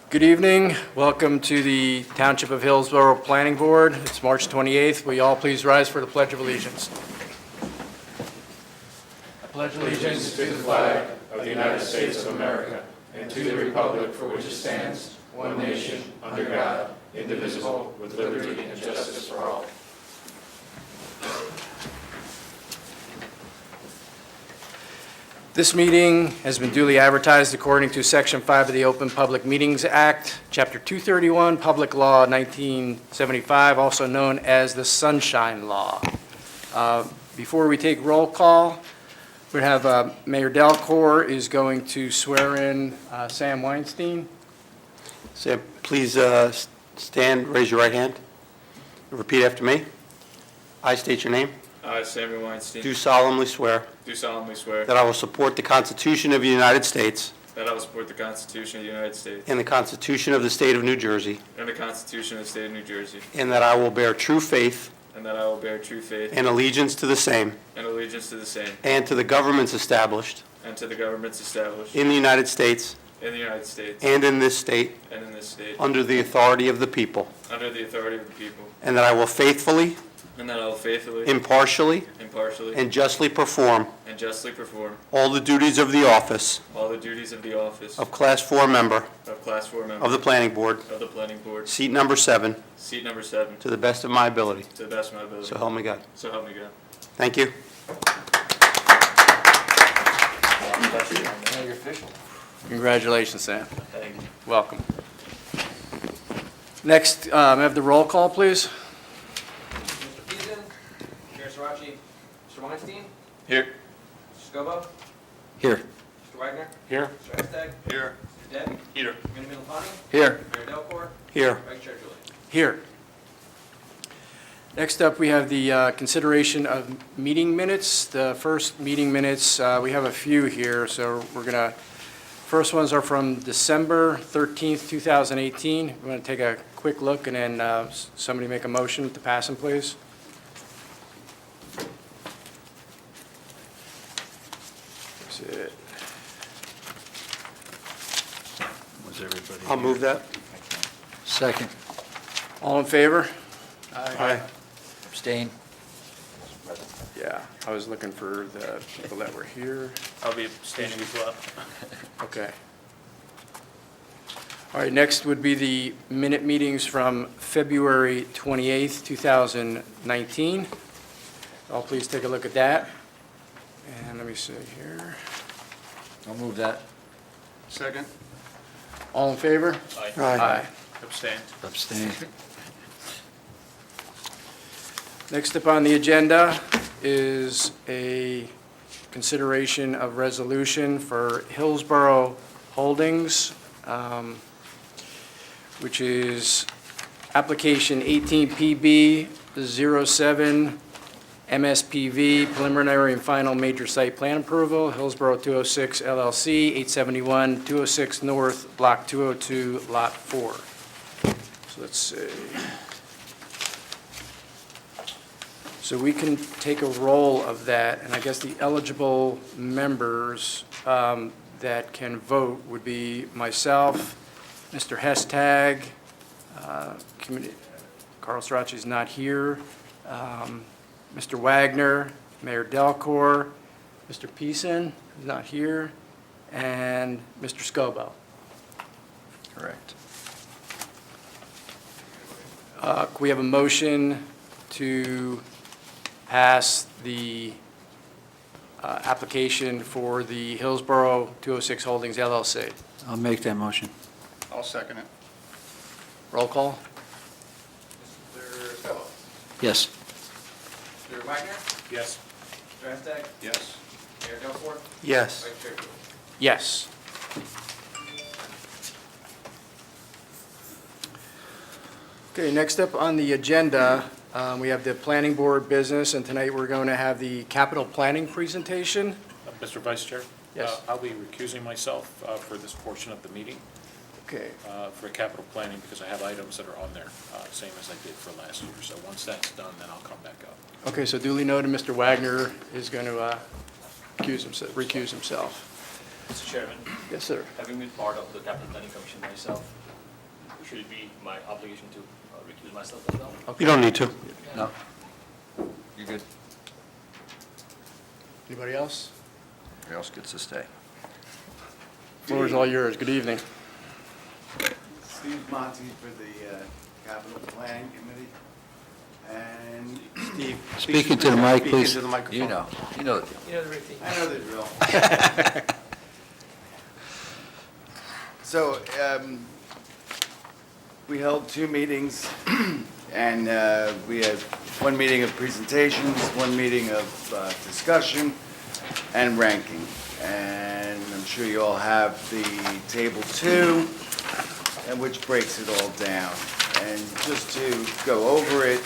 Good evening. Welcome to the Township of Hillsborough Planning Board. It's March 28th. Will you all please rise for the Pledge of Allegiance? I pledge allegiance To the flag of the United States of America and to the republic for which it stands, one nation, under God, indivisible, with liberty and justice for all. This meeting has been duly advertised according to Section 5 of the Open Public Meetings Act, Chapter 231, Public Law 1975, also known as the Sunshine Law. Before we take roll call, we have Mayor Delcourt is going to swear in Sam Weinstein. Sam, please stand, raise your right hand, and repeat after me. I state your name. I, Samuel Weinstein, Do solemnly swear do solemnly swear that I will support the Constitution of the United States that I will support the Constitution of the United States and the Constitution of the State of New Jersey, and the Constitution of the State of New Jersey, and that I will bear true faith and that I will bear true faith and allegiance to the same and allegiance to the same and to the governments established and to the governments established in the United States in the United States and in this state and in this state under the authority of the people, under the authority of the people, and that I will faithfully, and that I will faithfully, impartially, impartially, and justly perform and justly perform all the duties of the office all the duties of the office of Class 4 member of Class 4 member of the Planning Board, of the Planning Board, seat number 7, seat number 7, to the best of my ability. to the best of my ability. So help me God. So help me God. Thank you. Congratulations, Sam. Thank you. Welcome. Next, may I have the roll call, please? Mr. Peterson, Chair Sirachi, Mr. Weinstein, Here. Mr. Scobo, Here. Mr. Wagner, Here. Mr. Estag, Here. Mr. Deb, Here. Unami Indians, Here. Mayor Delcourt, Here. Vice Chair Julie. Here. Next up, we have the consideration of meeting minutes. The first meeting minutes, we have a few here, so we're going to, first ones are from December 13th, 2018. We're going to take a quick look and then somebody make a motion to pass them, please. That's it. Was everybody I'll here? move that. Second. All in favor? Aye. Abstain. Yeah, I was looking for the people that were here. I'll be abstaining as well. Okay. All right, next would be the minute meetings from February 28th, 2019. I'll please take a look at that. And let me see here. I'll move that. Second. All in favor? Aye. Abstain. Abstain. Next up on the agenda is a consideration of resolution for Hillsborough Holdings, which is application 18PB07 MSPV, preliminary and final major site plan approval, Hillsborough 206 LLC, 871 206 North, Block 202, Lot 4. So let's see. So we can take a roll of that, and I guess the eligible members that can vote would be myself, Mr. Hestag, Carl Sirachi's not here, Mr. Wagner, Mayor Delcourt, Mr. Peason is not here, and Mr. Scobo. Correct. Can we have a motion to pass the application for the Hillsborough 206 Holdings LLC? I'll make that motion. I'll second it. Roll call? Mr. Scobo, Yes. Mr. Wagner, Yes. Mr. Estag, Yes. Mayor Delcourt, Yes. Vice Chair Julie. Yes. Okay, next up on the agenda, we have the planning board business, and tonight we're going to have the capital planning presentation. Mr. Vice Chair? Yes. I'll be recusing myself for this portion of the meeting Okay, for capital planning because I have items that are on there, same as I did for last year. So once that's done, then I'll come back up. okay, so duly noted, Mr. Wagner is going to recuse himself. Mr. Chairman, Yes, sir. having been part of the capital planning commission myself, should it be my obligation to recuse myself as well? You don't need to. No. You're good. Anybody else? Who else gets to stay? Floor is all yours. Good evening. Steve Monty for the Capital Planning Committee. And Steve. Speaking to the mic, please. Speak into the microphone. You know the deal. I know the drill. So, we held 2 meetings, and we had 1 meeting of presentations, 1 meeting of discussion, and ranking. And I'm sure you all have the table 2, and which breaks it all down. And just to go over it,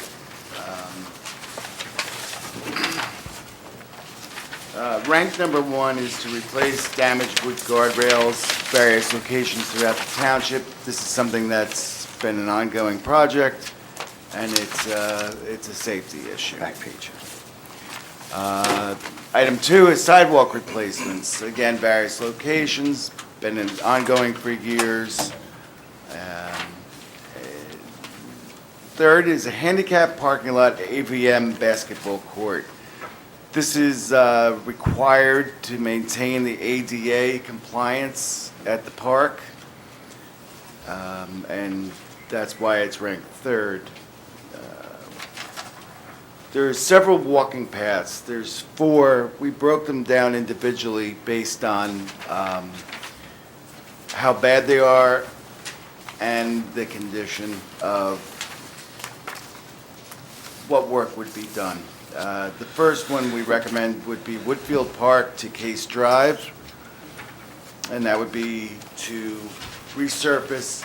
rank number 1 is to replace damaged wood guardrails, various locations throughout the township. This is something that's been an ongoing project, and it's a safety issue. Back page. Item 2 is sidewalk replacements. Again, various locations, been ongoing for years. Third is a handicap parking lot AVM basketball court. This is required to maintain the ADA compliance at the park, and that's why it's ranked 3rd. There's several walking paths. There's 4. We broke them down individually based on how bad they are and the condition of what work would be done. The first one we recommend would be Woodfield Park to Case Drive, and that would be to resurface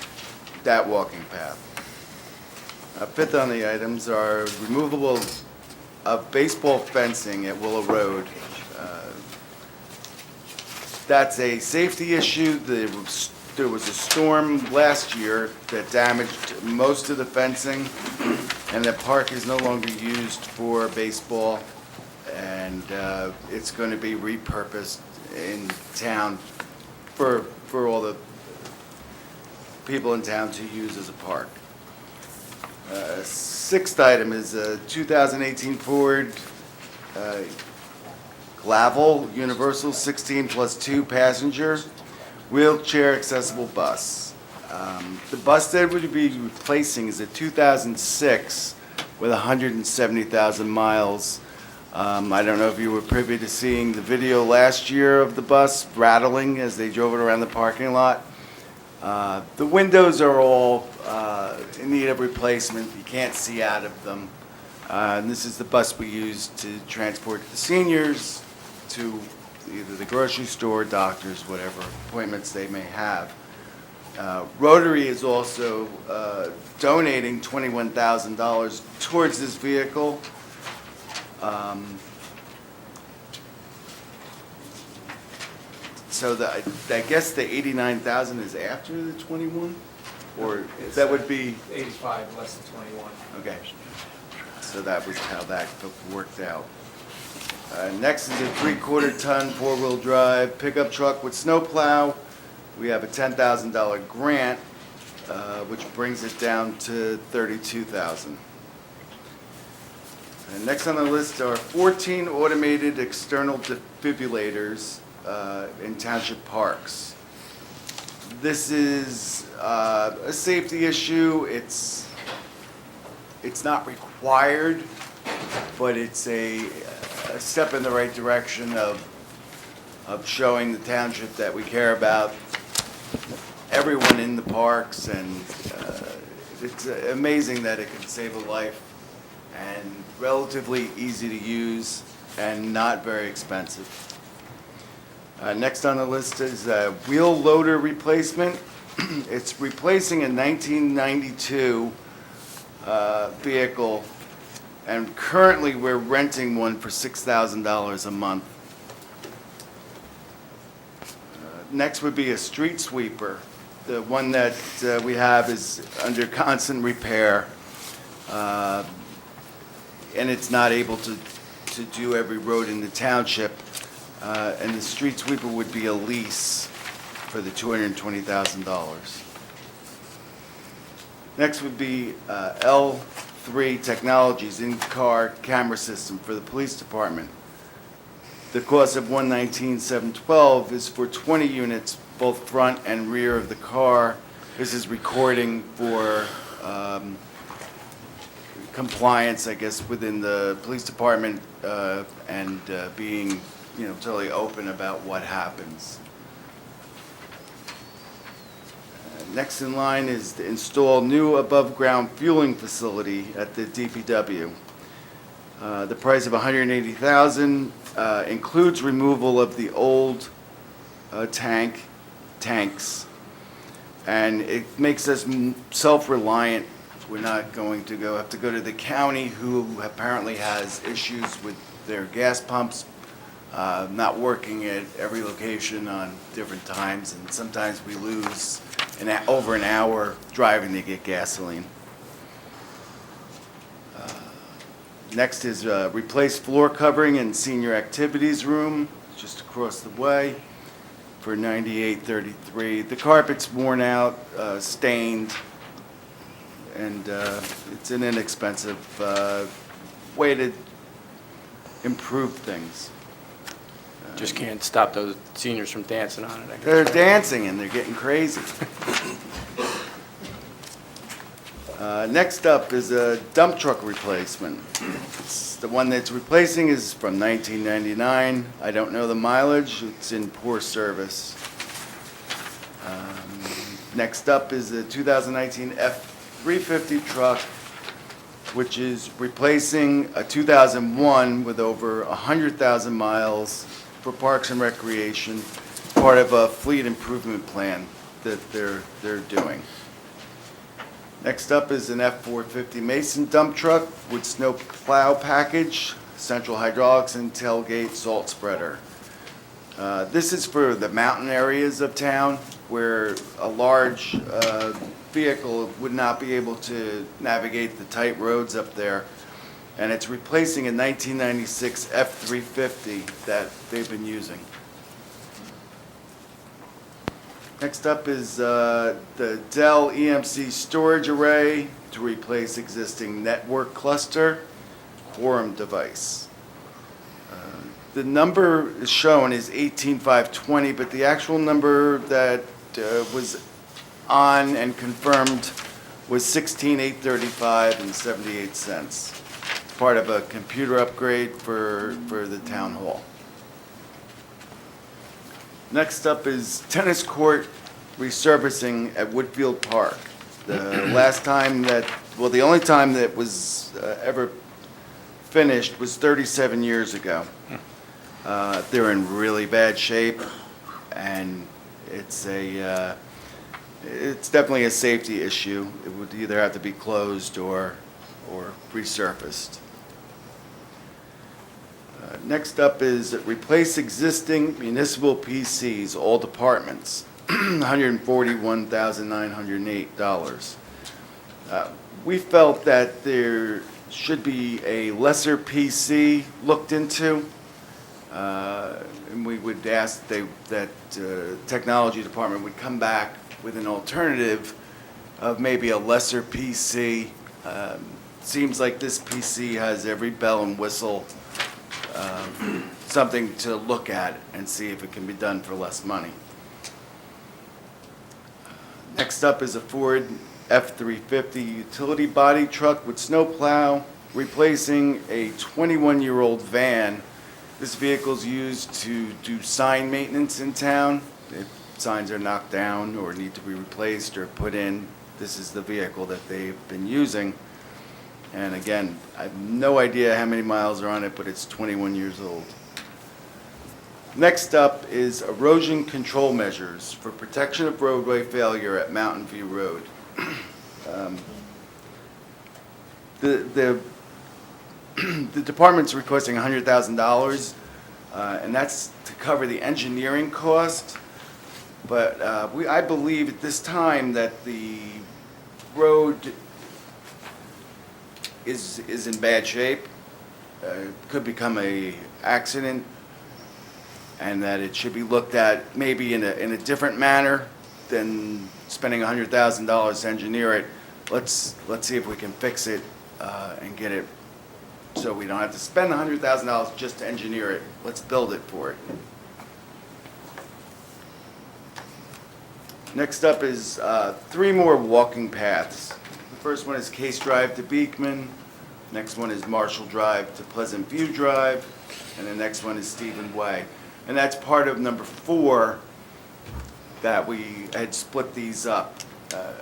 that walking path. Fifth on the items are removable of baseball fencing at Willow Road. That's a safety issue. There was a storm last year that damaged most of the fencing, and the park is no longer used for baseball, and it's going to be repurposed in town for all the people in town to use as a park. Sixth item is a 2018 Ford Glavel Universal 16+2 passenger wheelchair accessible bus. The bus that would be replacing is a 2006 with 170,000 miles. I don't know if you were privy to seeing the video last year of the bus rattling as they drove it around the parking lot. The windows are all in need of replacement. You can't see out of them. And this is the bus we use to transport the seniors to either the grocery store, doctors, whatever appointments they may have. Rotary is also donating $21,000 towards this vehicle. So I guess the 89,000 is after the 21? Or that would be, 85, less than 21. okay. So that was how that worked out. Next is a 3/4 ton 4-wheel drive pickup truck with snowplow. We have a $10,000 grant, which brings it down to $32,000. And next on the list are 14 automated external defibrillators in township parks. This is a safety issue. It's not required, but it's a step in the right direction of showing the township that we care about everyone in the parks, and it's amazing that it can save a life, and relatively easy to use and not very expensive. Next on the list is wheel loader replacement. It's replacing a 1992 vehicle, and currently we're renting one for $6,000 a month. Next would be a street sweeper. The one that we have is under constant repair, and it's not able to do every road in the township. and the street sweeper would be a lease for the $220,000. Next would be L3 Technologies in-car camera system for the police department. The cost of $119,712 is for 20 units, both front and rear of the car. This is recording for compliance, I guess, within the police department and being, totally open about what happens. Next in line is to install new above-ground fueling facility at the DPW. The price of $180,000 includes removal of the old tanks, and it makes us self-reliant. We're not going to have to go to the county, who apparently has issues with their gas pumps not working at every location on different times, and sometimes we lose over an hour driving to get gasoline. Next is replace floor covering in senior activities room, just across the way, for $98.33. The carpet's worn out, stained, and it's an inexpensive way to improve things. Just can't stop those seniors from dancing on it, I guess. They're dancing and they're getting crazy. Next up is a dump truck replacement. The one that's replacing is from 1999. I don't know the mileage. It's in poor service. Next up is a 2019 F-350 truck, which is replacing a 2001 with over 100,000 miles for Parks and Recreation, part of a fleet improvement plan that they're doing. Next up is an F-450 Mason dump truck with snow plow package, central hydraulics, and tailgate salt spreader. This is for the mountain areas of town where a large vehicle would not be able to navigate the tight roads up there. And it's replacing a 1996 F-350 that they've been using. Next up is the Dell EMC storage array to replace existing network cluster quorum device. The number shown is 18,520, but the actual number that was on and confirmed was 16,835 and 78 cents. Part of a computer upgrade for the town hall. Next up is tennis court resurfacing at Woodfield Park. The only time that was ever finished was 37 years ago. They're in really bad shape, and it's definitely a safety issue. It would either have to be closed or resurfaced. Next up is replace existing municipal PCs, all departments, $141,908. We felt that there should be a lesser PC looked into, and we would ask that technology department would come back with an alternative of maybe a lesser PC. Seems like this PC has every bell and whistle, something to look at and see if it can be done for less money. Next up is a Ford F-350 utility body truck with snowplow, replacing a 21-year-old van. This vehicle is used to do sign maintenance in town. If signs are knocked down or need to be replaced or put in, this is the vehicle that they've been using. And again, I have no idea how many miles are on it, but it's 21 years old. Next up is erosion control measures for protection of roadway failure at Mountain View Road. The department's requesting $100,000, and that's to cover the engineering cost. But I believe at this time that the road is in bad shape. Could become a accident, and that it should be looked at maybe in a different manner than spending $100,000 to engineer it. Let's see if we can fix it and get it so we don't have to spend $100,000 just to engineer it. Let's build it for it. Next up is 3 more walking paths. The first one is Case Drive to Beekman. Next one is Marshall Drive to Pleasant View Drive. And the next one is Stephen Way. And that's part of number 4 that we had split these up.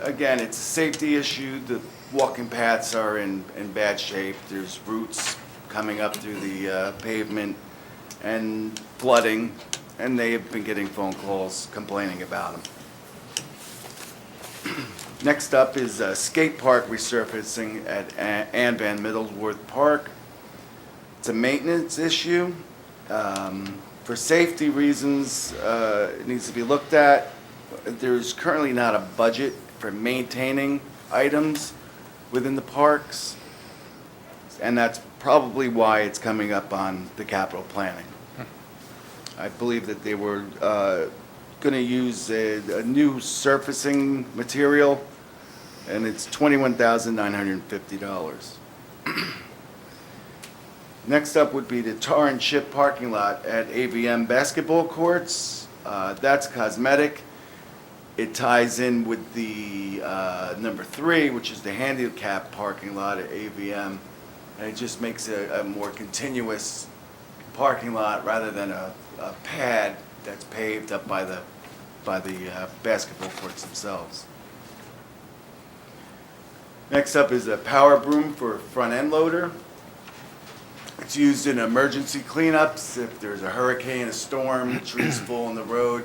Again, it's a safety issue. The walking paths are in bad shape. There's roots coming up through the pavement and flooding, and they have been getting phone calls complaining about them. Next up is skate park resurfacing at Ann Van Middleworth Park. It's a maintenance issue. For safety reasons, it needs to be looked at. There's currently not a budget for maintaining items within the parks, and that's probably why it's coming up on the capital planning. I believe that they were going to use a new surfacing material, and it's $21,950. Next up would be the tar and chip parking lot at AVM basketball courts. That's cosmetic. It ties in with the number 3, which is the handicap parking lot at AVM, and it just makes a more continuous parking lot rather than a pad that's paved up by the basketball courts themselves. Next up is a power broom for front end loader. It's used in emergency cleanups. If there's a hurricane, a storm, trees fall on the road,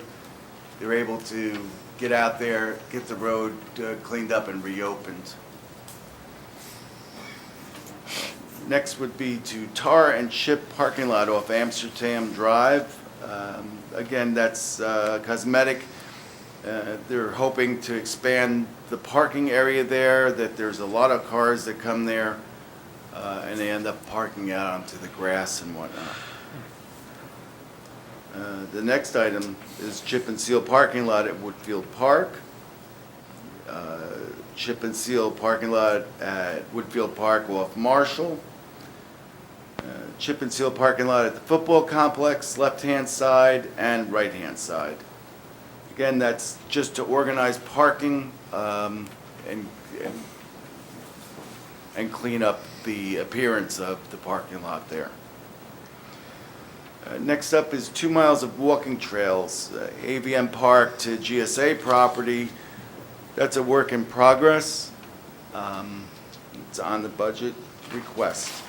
they're able to get out there, get the road cleaned up and reopened. Next would be to tar and chip parking lot off Amsterdam Drive. Again, that's cosmetic. They're hoping to expand the parking area there, that there's a lot of cars that come there, and they end up parking out onto the grass and whatnot. The next item is chip and seal parking lot at Woodfield Park. Chip and seal parking lot at Woodfield Park off Marshall. Chip and seal parking lot at the football complex, left-hand side and right-hand side. Again, that's just to organize parking and clean up the appearance of the parking lot there. Next up is 2 miles of walking trails, AVM Park to GSA property. That's a work in progress. It's on the budget request.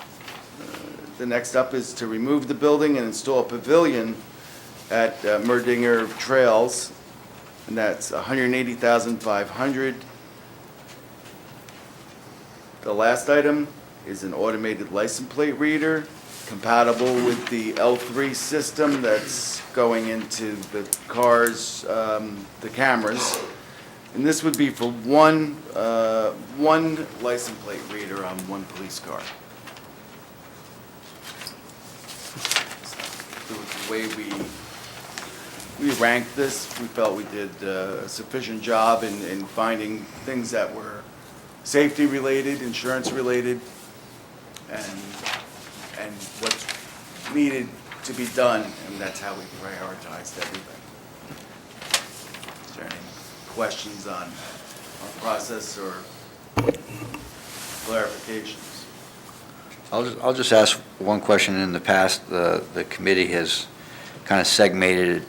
The next up is to remove the building and install a pavilion at Merdinger Trails, and that's $180,500. The last item is an automated license plate reader compatible with the L3 system that's going into the cars, the cameras. And this would be for one license plate reader on one police car. So the way we ranked this, we felt we did a sufficient job in finding things that were safety related, insurance related, and what's needed to be done, and that's how we prioritized everything. Is there any questions on our process or clarifications? I'll just ask one question. In the past, the committee has kind of segmented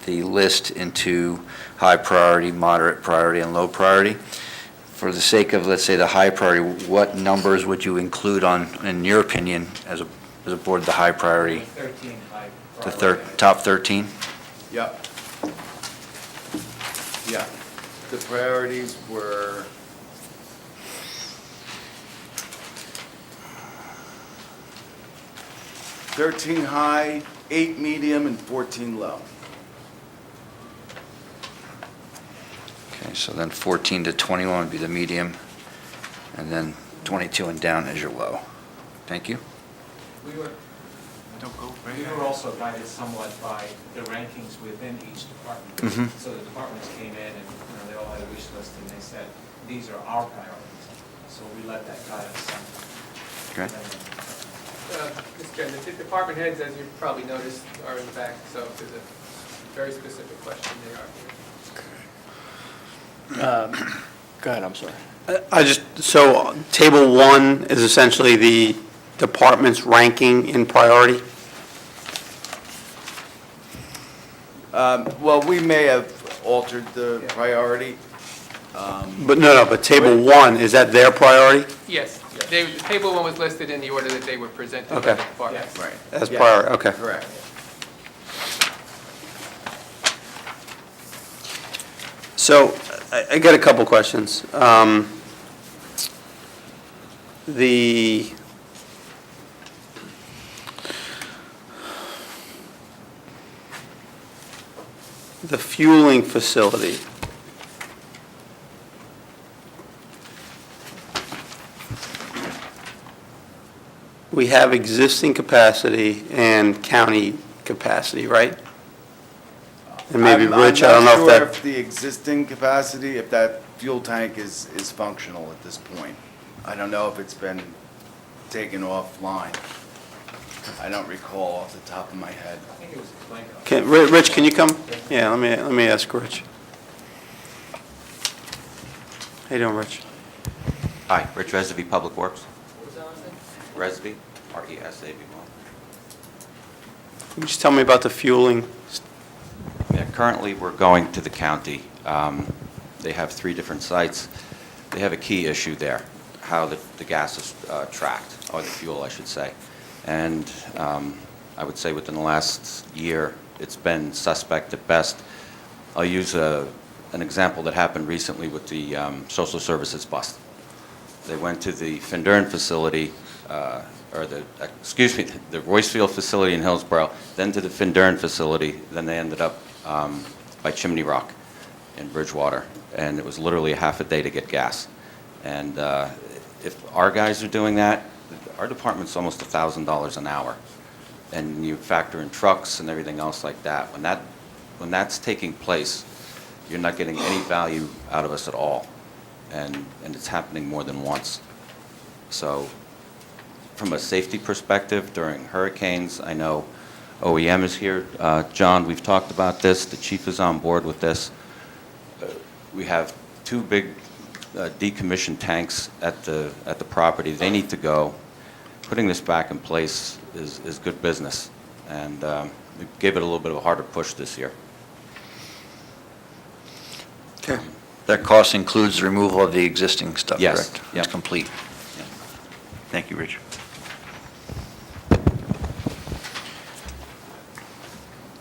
the list into high priority, moderate priority, and low priority. For the sake of, let's say, the high priority, what numbers would you include on, in your opinion, as a board, the high priority? 13 high. The top 13? Yep. Yeah. The priorities were 13 high, 8 medium, and 14 low. Okay, so then 14 to 21 would be the medium, and then 22 and down is your low. Thank you. We were, We were also guided somewhat by the rankings within each department. Mhm. So the departments came in and, they all had a wish list and they said, these are our priorities. So we let that guide us. Okay. Mr. Chairman, the department heads, as you've probably noticed, are in the back, so if there's a very specific question, they are here. Go ahead, I'm sorry. So table 1 is essentially the department's ranking in priority? Well, we may have altered the priority. But table 1, is that their priority? Yes, table 1 was listed in the order that they were presented by Okay. the department. Right. As Yes, priority, okay. Correct. So I got a couple questions. The fueling facility. We have existing capacity and county capacity, right? And maybe Rich, I don't know if I'm not sure that, if the existing capacity, if that fuel tank is functional at this point. I don't know if it's been taken offline. I don't recall off the top of my head. I think it was explained. Rich, can you come? Yeah, let me ask Rich. How you doing, Rich? Hi, Rich Resavy, Public Works. What was that last name? Resavy, R-E-S-A-V-Y. Can you just tell me about the fueling? Yeah, currently, we're going to the county. They have 3 different sites. They have a key issue there, how the gas is tracked, or the fuel, I should say. And I would say within the last year, it's been suspect at best. I'll use an example that happened recently with the social services bus. They went to the Findern facility, the Roycefield facility in Hillsborough, then to the Findern facility, then they ended up by Chimney Rock in Bridgewater, and it was literally a half a day to get gas. And if our guys are doing that, our department's almost $1,000 an hour, and you factor in trucks and everything else like that. When that's taking place, you're not getting any value out of us at all, and it's happening more than once. So from a safety perspective, during hurricanes, I know OEM is here. John, we've talked about this. The chief is on board with this. We have 2 big decommissioned tanks at the property. They need to go. Putting this back in place is good business, and we gave it a little bit of a harder push this year. Okay. That cost includes the removal of the existing stuff, Yes. correct? Yep. It's complete. Yeah. Thank you, Rich.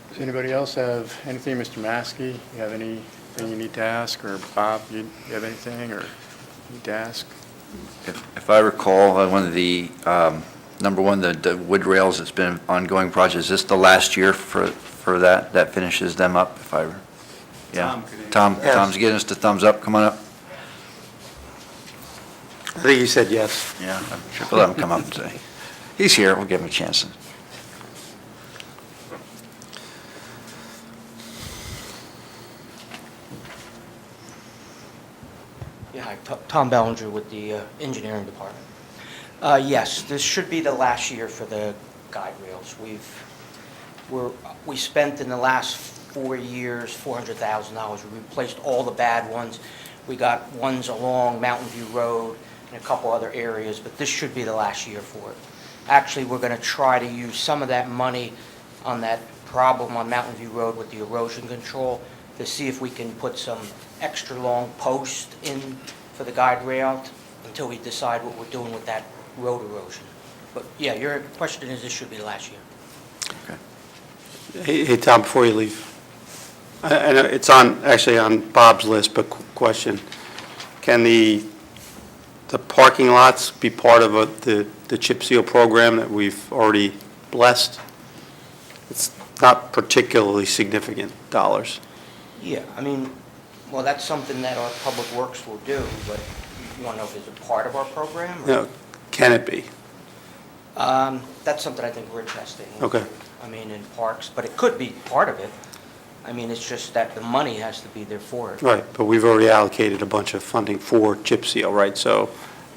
Does anybody else have anything? Mr. Maskey, you have anything you need to ask? Or Bob, you have anything or need to ask? If I recall, one of the, number one, the wood rails, it's been an ongoing project. Is this the last year for that? That finishes them up, if I, yeah? Tom's getting us the thumbs up. Come on up. I think you said yes. Yeah, I'm sure we'll let him come up and say. He's here, we'll give him a chance. Yeah, hi, Tom Bellinger with the engineering department. Yes, this should be the last year for the guide rails. We spent in the last 4 years $400,000. We replaced all the bad ones. We got ones along Mountain View Road and a couple other areas, but this should be the last year for it. Actually, we're going to try to use some of that money on that problem on Mountain View Road with the erosion control to see if we can put some extra long posts in for the guide rail until we decide what we're doing with that road erosion. But yeah, your question is this should be the last year. Hey, Tom, before you leave, I know it's actually on Bob's list, but question. Can the parking lots be part of the chip seal program that we've already blessed? It's not particularly significant dollars. Yeah, I mean, well, that's something that our Public Works will do, but you want to know if it's a part of our program? Or? No, can it be? That's something I think Rich has to handle. Okay. I mean, in parks, but it could be part of it. I mean, it's just that the money has to be there for it. Right, but we've already allocated a bunch of funding for chip seal, right? So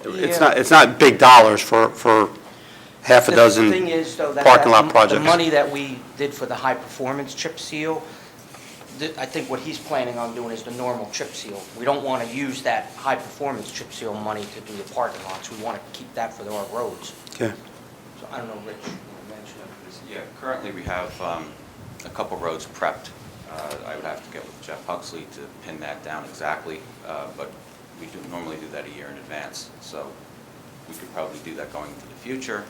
Yeah. it's not big dollars for half a The dozen thing is, though, that parking lot the projects. money that we did for the high-performance chip seal, I think what he's planning on doing is the normal chip seal. We don't want to use that high-performance chip seal money to do the parking lots. We want to keep that for our roads. Okay. So I don't know, Rich, you mentioned it. Yeah, currently we have a couple roads prepped. I would have to get with Jeff Huxley to pin that down exactly, but we do normally do that a year in advance. So we could probably do that going into the future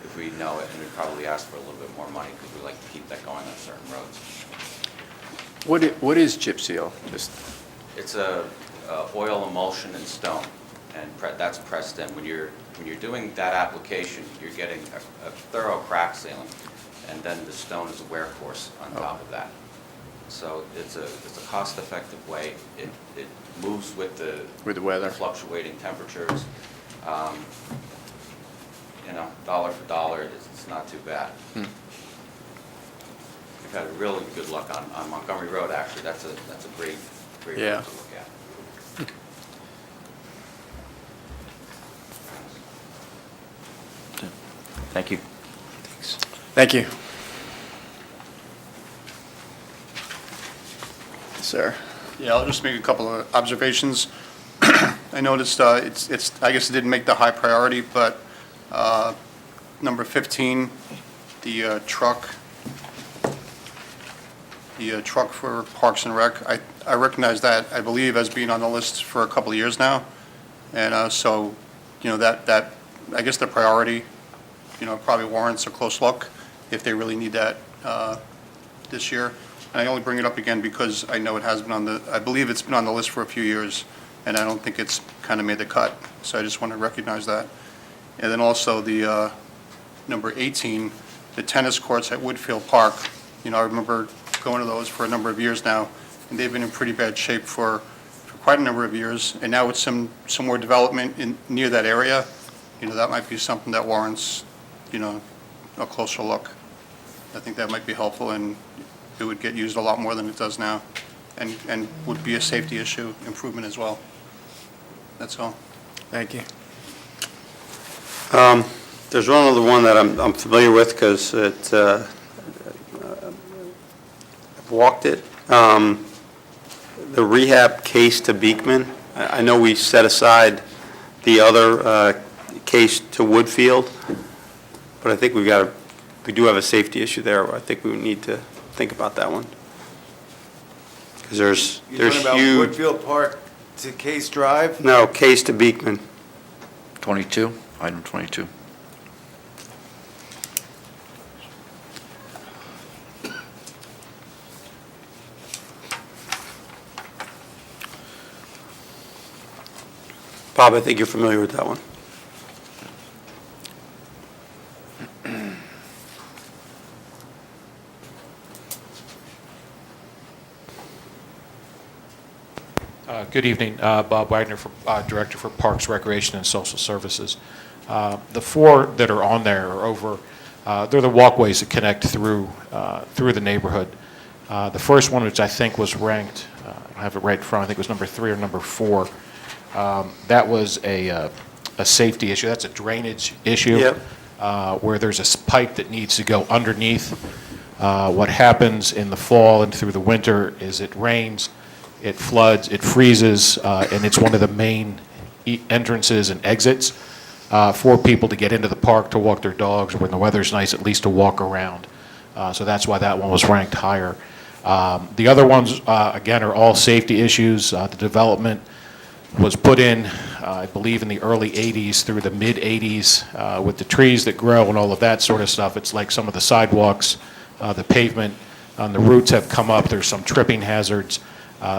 if we know it, and we'd probably ask for a little bit more money because we like to keep that going on certain roads. What is chip seal? Just It's a oil emulsion and stone, and that's pressed in. When you're doing that application, you're getting a thorough crack sealing, and then the stone is a wear course on top of that. So it's a cost-effective way. It moves with the weather. fluctuating temperatures. You know, dollar for dollar, it's not too bad. We've had really good luck on Montgomery Road, actually. That's a great Yeah. road to look at. Thank you. Thank you. Sir. Yeah, I'll just make a couple of observations. I noticed I guess it didn't make the high priority, but number 15, the truck for Parks and Rec, I recognize that, I believe, as being on the list for a couple of years now. And so, you know, that I guess the priority, you know, probably warrants a close look if they really need that this year. And I only bring it up again because I know it has been I believe it's been on the list for a few years, and I don't think it's kind of made the cut. So I just want to recognize that. And then also the number 18, the tennis courts at Woodfield Park. You know, I remember going to those for a number of years now, and they've been in pretty bad shape for quite a number of years. And now with some more development near that area, you know, that might be something that warrants, you know, a closer look. I think that might be helpful, and it would get used a lot more than it does now, and would be a safety issue improvement as well. That's all. Thank you. There's one other one that I'm familiar with because I've walked it. The rehab case to Beekman. I know we set aside the other case to Woodfield, but I think we do have a safety issue there. I think we need to think about that one. Because there's You're talking about huge. Woodfield Park to Case Drive? No, case to Beekman. 22, item 22. Bob, I think you're familiar with that one. Good evening, Bob Wagner, Director for Parks, Recreation, and Social Services. The four that are on there are over, they're the walkways that connect through the neighborhood. The first one, which I think was ranked, I have it right in front, I think it was number 3 or number 4. That was a safety issue. That's a drainage issue. Yep. Where there's a pipe that needs to go underneath. What happens in the fall and through the winter is it rains, it floods, it freezes, and it's one of the main entrances and exits for people to get into the park to walk their dogs, or when the weather's nice, at least to walk around. So that's why that one was ranked higher. The other ones, again, are all safety issues. The development was put in, I believe, in the early 80s through the mid-80s with the trees that grow and all of that sort of stuff. It's like some of the sidewalks, the pavement, the roots have come up. There's some tripping hazards.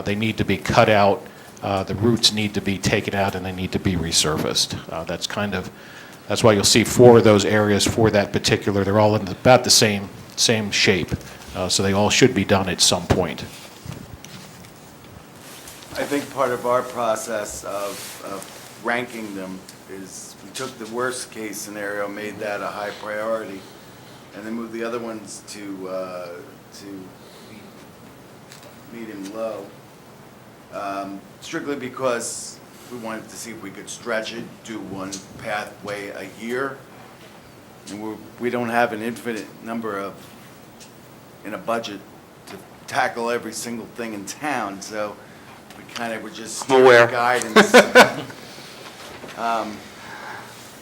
They need to be cut out. The roots need to be taken out, and they need to be resurfaced. That's why you'll see 4 of those areas for that particular. They're all in about the same shape, so they all should be done at some point. I think part of our process of ranking them is, we took the worst case scenario, made that a high priority, and then moved the other ones to medium low. Strictly because we wanted to see if we could stretch it, do one pathway a year. And we don't have an infinite number of, in a budget, to tackle every single thing in town, so we kind of were just I'm aware. guidance.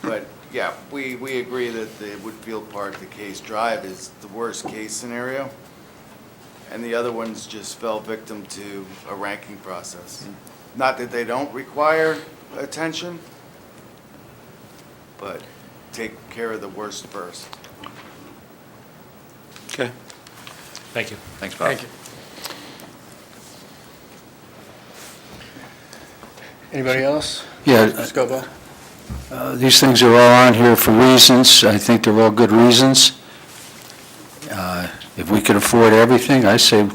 But, yeah, we agree that the Woodfield Park, the Case Drive is the worst case scenario, and the other ones just fell victim to a ranking process. Not that they don't require attention, but take care of the worst first. Okay. Thank you. Thanks, Bob. Thank you. Anybody else? Yeah, Let's go, Bo. these things are all on here for reasons. I think they're all good reasons. If we could afford everything, I say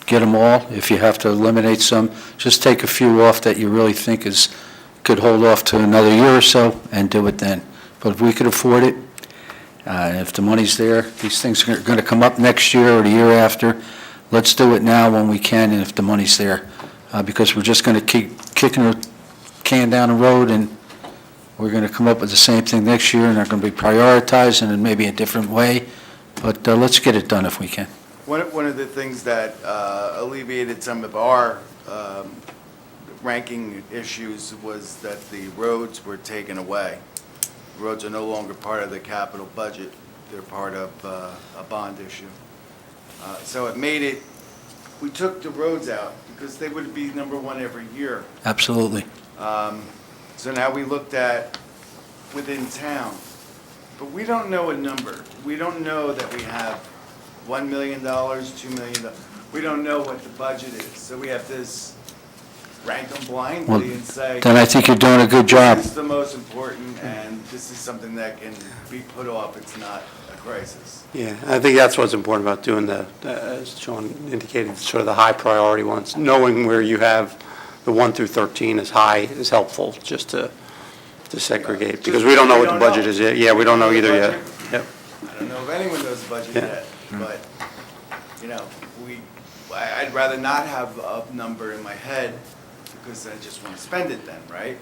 get them all. If you have to eliminate some, just take a few off that you really think could hold off to another year or so and do it then. But if we could afford it, if the money's there, these things are going to come up next year or the year after. Let's do it now when we can and if the money's there. Because we're just going to keep kicking the can down the road and we're going to come up with the same thing next year and they're going to be prioritized and in maybe a different way. But let's get it done if we can. One of the things that alleviated some of our ranking issues was that the roads were taken away. Roads are no longer part of the capital budget. They're part of a bond issue. So it made it, we took the roads out because they would be number one every year. Absolutely. So now we looked at within town, but we don't know a number. We don't know that we have $1 million, $2 million. We don't know what the budget is. So we have to rank them blindly and say, Then I think you're doing a good job. this is the most important, and this is something that can be put off. It's not a crisis. Yeah, I think that's what's important about doing as Sean indicated, sort of the high priority ones. Knowing where you have the 1 through 13 is high is helpful, just to segregate, because we don't know what the budget is yet. Yeah, we don't know either yet. Yep. I don't know if anyone knows the budget Yeah. yet, but, you know, I'd rather not have a number in my head, because I just want to spend it then, right?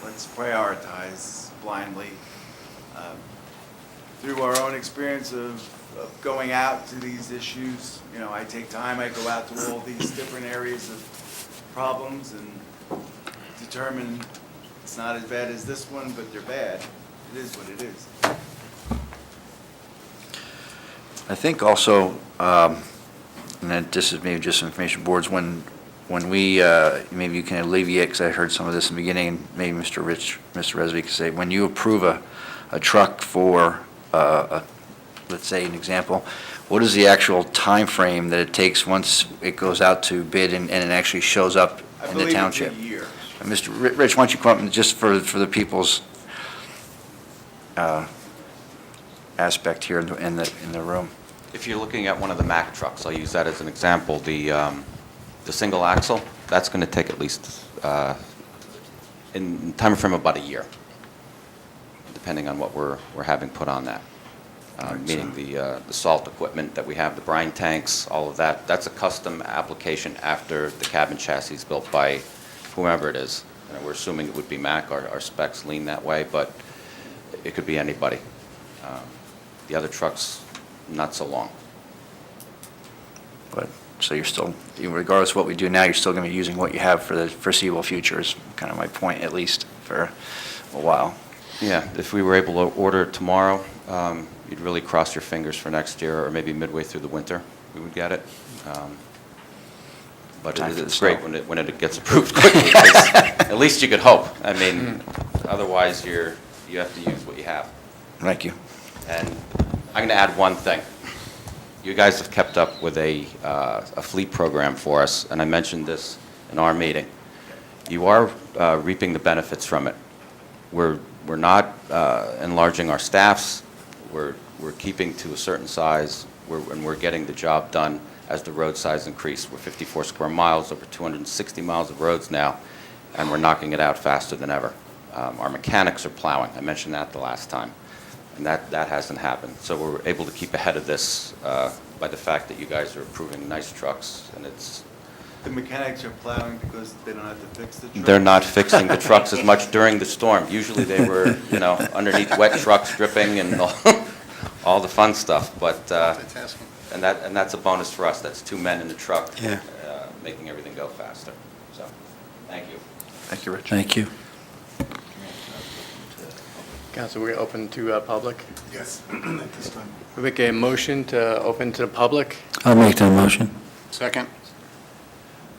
Let's prioritize blindly. Through our own experience of going out to these issues, you know, I take time, I go out to all these different areas of problems and determine it's not as bad as this one, but they're bad. It is what it is. I think also, and then this is maybe just information boards, when we, maybe you can alleviate, because I heard some of this in the beginning, and maybe Mr. Resby could say, when you approve a truck for, let's say an example, what is the actual time frame that it takes once it goes out to bid and it actually shows up in the township? I believe it's a year. Mr. Rich, why don't you come up and just for the people's aspect here in the room? If you're looking at one of the Mack trucks, I'll use that as an example, the single axle, that's going to take at least, in time frame, about a year, depending on what we're having put on that. Meaning the salt equipment that we have, the brine tanks, all of that, that's a custom application after the cabin chassis is built by whomever it is. We're assuming it would be Mack, our specs lean that way, but it could be anybody. The other trucks, not so long. But, so you're still, regardless of what we do now, you're still going to be using what you have for the foreseeable future is kind of my point, at least for a while. Yeah, if we were able to order it tomorrow, you'd really cross your fingers for next year, or maybe midway through the winter, we would get it. But it's great when it gets approved quickly, because at least you could hope. I mean, otherwise you have to use what you have. Thank you. And I'm going to add one thing. You guys have kept up with a fleet program for us, and I mentioned this in our meeting. You are reaping the benefits from it. We're not enlarging our staffs. We're keeping to a certain size, and we're getting the job done as the road size increase. We're 54 square miles, over 260 miles of roads now. and we're knocking it out faster than ever. Our mechanics are plowing. I mentioned that the last time, and that hasn't happened. So we're able to keep ahead of this by the fact that you guys are approving nice trucks, and it's... The mechanics are plowing because they don't have to fix the trucks? They're not fixing the trucks as much during the storm. Usually they were, underneath wet trucks dripping and all the fun stuff, but, and that's a bonus for us. That's 2 men in the truck, Yeah. making everything go faster. So, thank you. Thank you, Rich. Thank you. Council, we're open to public. Yes, at this time. We make a motion to open to the public. I'll make that motion. Second?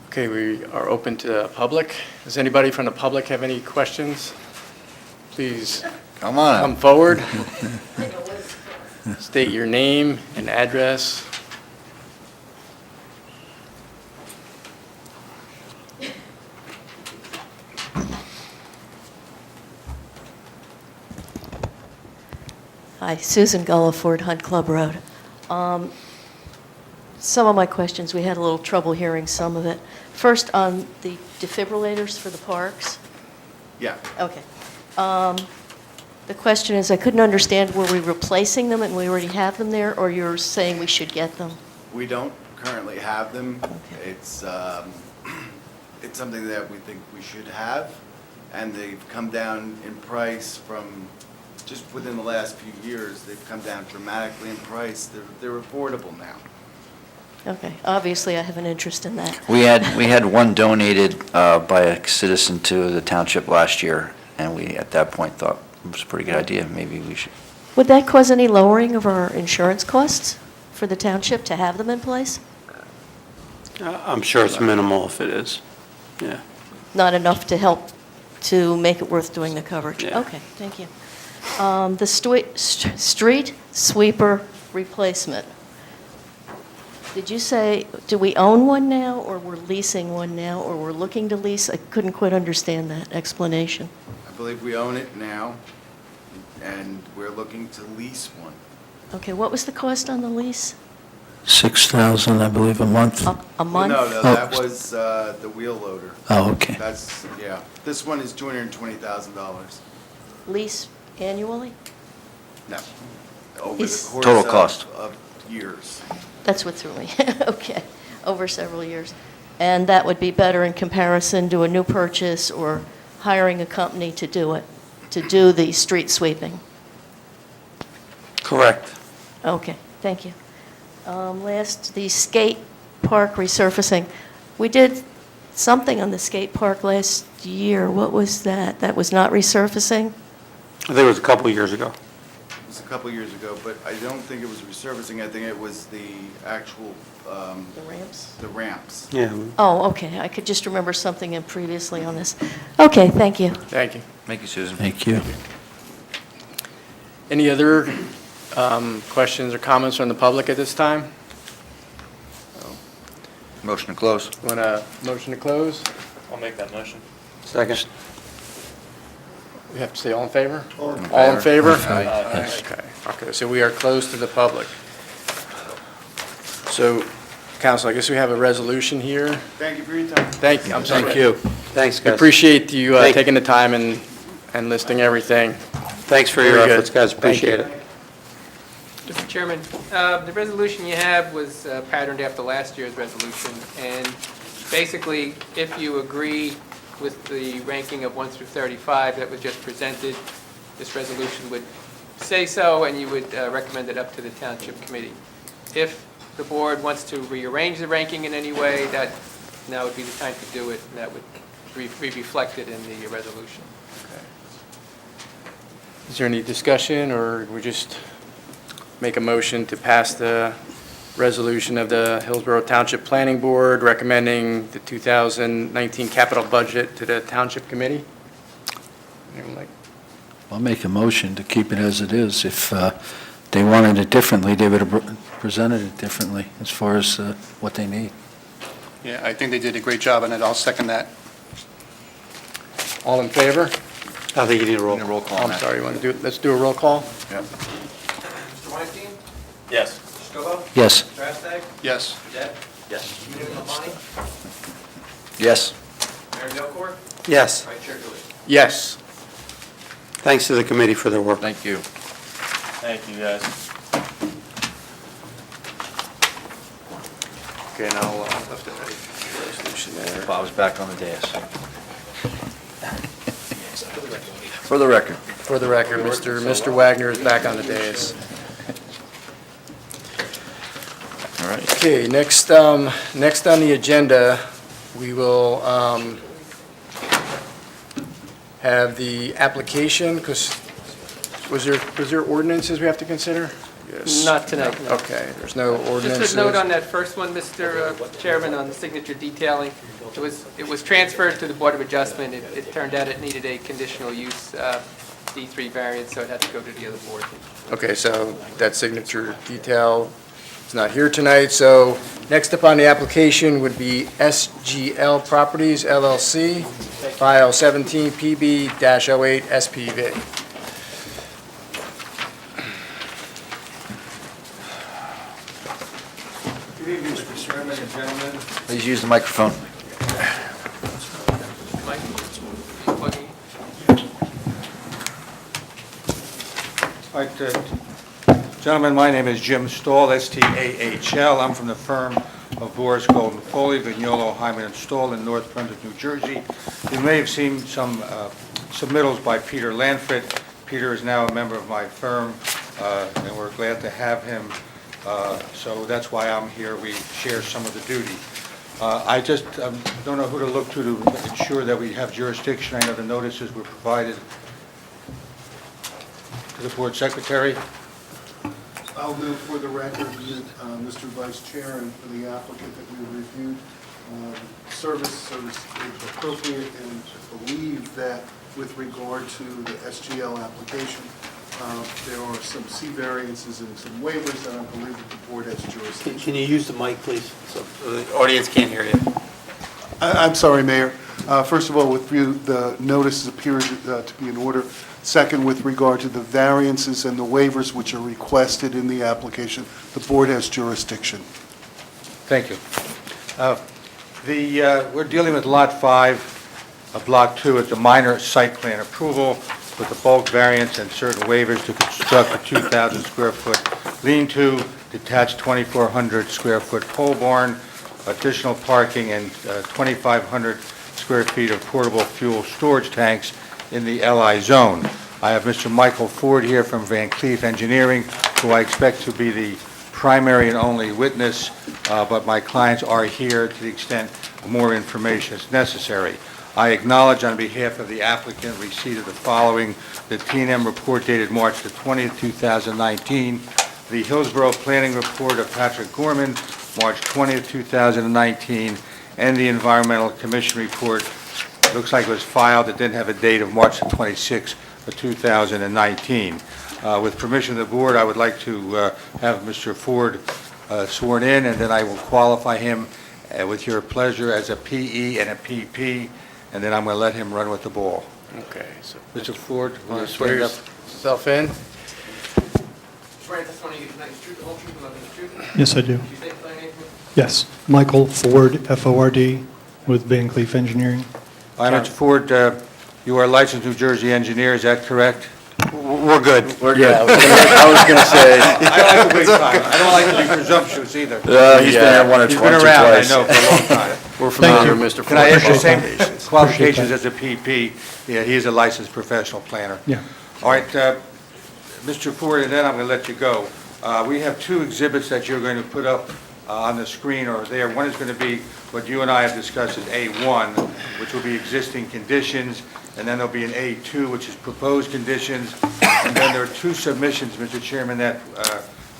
Okay, we are open to the public. Does anybody from the public have any questions? Please Come on come up. forward. State your name and address. Hi, Susan Gulliford, Hunt Club Road. Some of my questions, we had a little trouble hearing some of it. First, on the defibrillators for the parks. Yeah. Okay. The question is, I couldn't understand, were we replacing them and we already have them there, or you're saying we should get them? We don't currently have them. Okay. It's something that we think we should have, and they've come down in price from, just within the last few years, they've come down dramatically in price. They're affordable now. Okay, obviously I have an interest in that. We had one donated by a citizen to the township last year, and we, at that point, thought it was a pretty good idea. Maybe we should. Would that cause any lowering of our insurance costs for the township to have them in place? I'm sure it's minimal if it is. Yeah. Not enough to help to make it worth doing the coverage? Yeah. Okay, thank you. The street sweeper replacement. Did you say, do we own one now, or we're leasing one now, or we're looking to lease? I couldn't quite understand that explanation. I believe we own it now, and we're looking to lease one. Okay, what was the cost on the lease? $6,000, I believe, a month. A month? No, that was the wheel loader. Oh, okay. That's, yeah. This one is $220,000. Lease annually? No. Over the Is- course Total cost. of years. That's what threw me. Okay, over several years. And that would be better in comparison to a new purchase or hiring a company to do it, to do the street sweeping? Correct. Okay, thank you. Last, the skate park resurfacing. We did something on the skate park last year. What was that? That was not resurfacing? I think it was a couple of years ago. It was a couple years ago, but I don't think it was resurfacing. I think it was the actual, The ramps? the ramps. Yeah. Oh, okay, I could just remember something in previously on this. Okay, thank you. Thank you. Thank you, Susan. Thank you. Any other questions or comments from the public at this time? Motion to close. Want a motion to close? I'll make that motion. Second. We have to say all in favor? All in All in favor? Aye. Okay, so we are closed to the public. So, council, I guess we have a resolution here. Thank you for your time. Thank you, I'm sorry. Thank you. Thanks, We guys. appreciate you Thank- taking the time and listing everything. Thanks for your Very good. efforts, guys. Thank you. Appreciate it. Mr. Chairman, the resolution you have was patterned after last year's resolution, and basically, if you agree with the ranking of 1 through 35 that was just presented, this resolution would say so, and you would recommend it up to the Township Committee. If the board wants to rearrange the ranking in any way, that now would be the time to do it, and that would be reflected in the resolution. Is there any discussion, or we just make a motion to pass the resolution of the Hillsborough Township Planning Board recommending the 2019 capital budget to the Township Committee? Anyone like? I'll make a motion to keep it as it is. If they wanted it differently, they would have presented it differently as far as what they need. Yeah, I think they did a great job on it. I'll second that. All in favor? I think you need a roll. Need a roll call Oh, on I'm that. sorry, you want to do, let's do a roll call? Mr. Weinstein? Yes. Mr. Scobah? Yes. Mr. Rastak? Yes. Mr. Depp? Yes. Mr. Lamani? Yes. Mayor Delcor? Yes. Vice Chair Dooley. Yes. Thanks to the committee for their work. Thank you. Thank you, guys. Okay, now, left the resolution there. Bob's back on the dais. For the record. For the record, Mr. Wagner is back on the dais. All right. Okay, next on the agenda, we will have the application, because was there ordinances we have to consider? Yes. Not tonight, no. Okay, there's no ordinances. Just a note on that first one, Mr. Chairman, on the signature detailing. It was transferred to the Board of Adjustment. It turned out it needed a conditional use D3 variance, so it had to go to the other board. Okay, so that signature detail is not here tonight, so next up on the application would be SGL Properties LLC, file 17 PB-08 SPV. Good evening, Mr. Chairman and gentlemen. Please use the microphone. Mike, plugging in? All right, gentlemen, my name is Jim Stahl, S-T-A-H-L. I'm from the firm of Boris Golden Foley, Vignolo, Hyman and Stahl in North Brunswick, New Jersey. You may have seen some submittals by Peter Lanford. Peter is now a member of my firm, and we're glad to have him. So that's why I'm here. We share some of the duty. I just don't know who to look to ensure that we have jurisdiction. I know the notices were provided to the board secretary. I'll note for the record that Mr. Vice Chair and for the applicant that we reviewed, service is appropriate, and believe that with regard to the SGL application, there are some C variances and some waivers, and I believe that the board has jurisdiction. Can you use the mic, please? So the audience can't hear you. I'm sorry, Mayor. First of all, with you, the notices appear to be in order. Second, with regard to the variances and the waivers which are requested in the application, the board has jurisdiction. Thank you. We're dealing with Lot 5, Block 2. It's a minor site plan approval with a bulk variance and certain waivers to construct a 2,000 square foot lean-to, detached 2,400 square foot pole barn, additional parking, and 2,500 square feet of portable fuel storage tanks in the LI zone. I have Mr. Michael Ford here from Van Cleef Engineering, who I expect to be the primary and only witness, but my clients are here to the extent more information is necessary. I acknowledge on behalf of the applicant receipt of the following: the T&M report dated March the 20th, 2019, the Hillsborough Planning Report of Patrick Gorman, March 20th, 2019, and the Environmental Commission report. Looks like it was filed. It didn't have a date of March the 26th of 2019. With permission of the board, I would like to have Mr. Ford sworn in, and then I will qualify him with your pleasure as a PE and a PP, and then I'm going to let him run with the ball. Okay, so Mr. Ford, will you swear stand up? yourself in. Swear to testimony you give tonight is true, the whole truth, and nothing but the truth? Yes, I do. Could you state the name? Yes. Michael Ford, F-O-R-D, with Van Cleef Engineering. All right, Mr. Ford, you are a licensed New Jersey engineer, is that correct? We're good. We're good. Yeah, I was going to say. I don't like to waste time. I don't like to be presumptuous either. He's been there one or He's twice. been around, I know, for a long time. We're familiar with Mr. Ford's Can I ask the same qualifications. qualifications as a PP? Yeah, he is a licensed professional planner. Yeah. All right, Mr. Ford, and then I'm going to let you go. We have two exhibits that you're going to put up on the screen or there. One is going to be what you and I have discussed as A1, which will be existing conditions, and then there'll be an A2, which is proposed conditions, and then there are two submissions, Mr. Chairman, that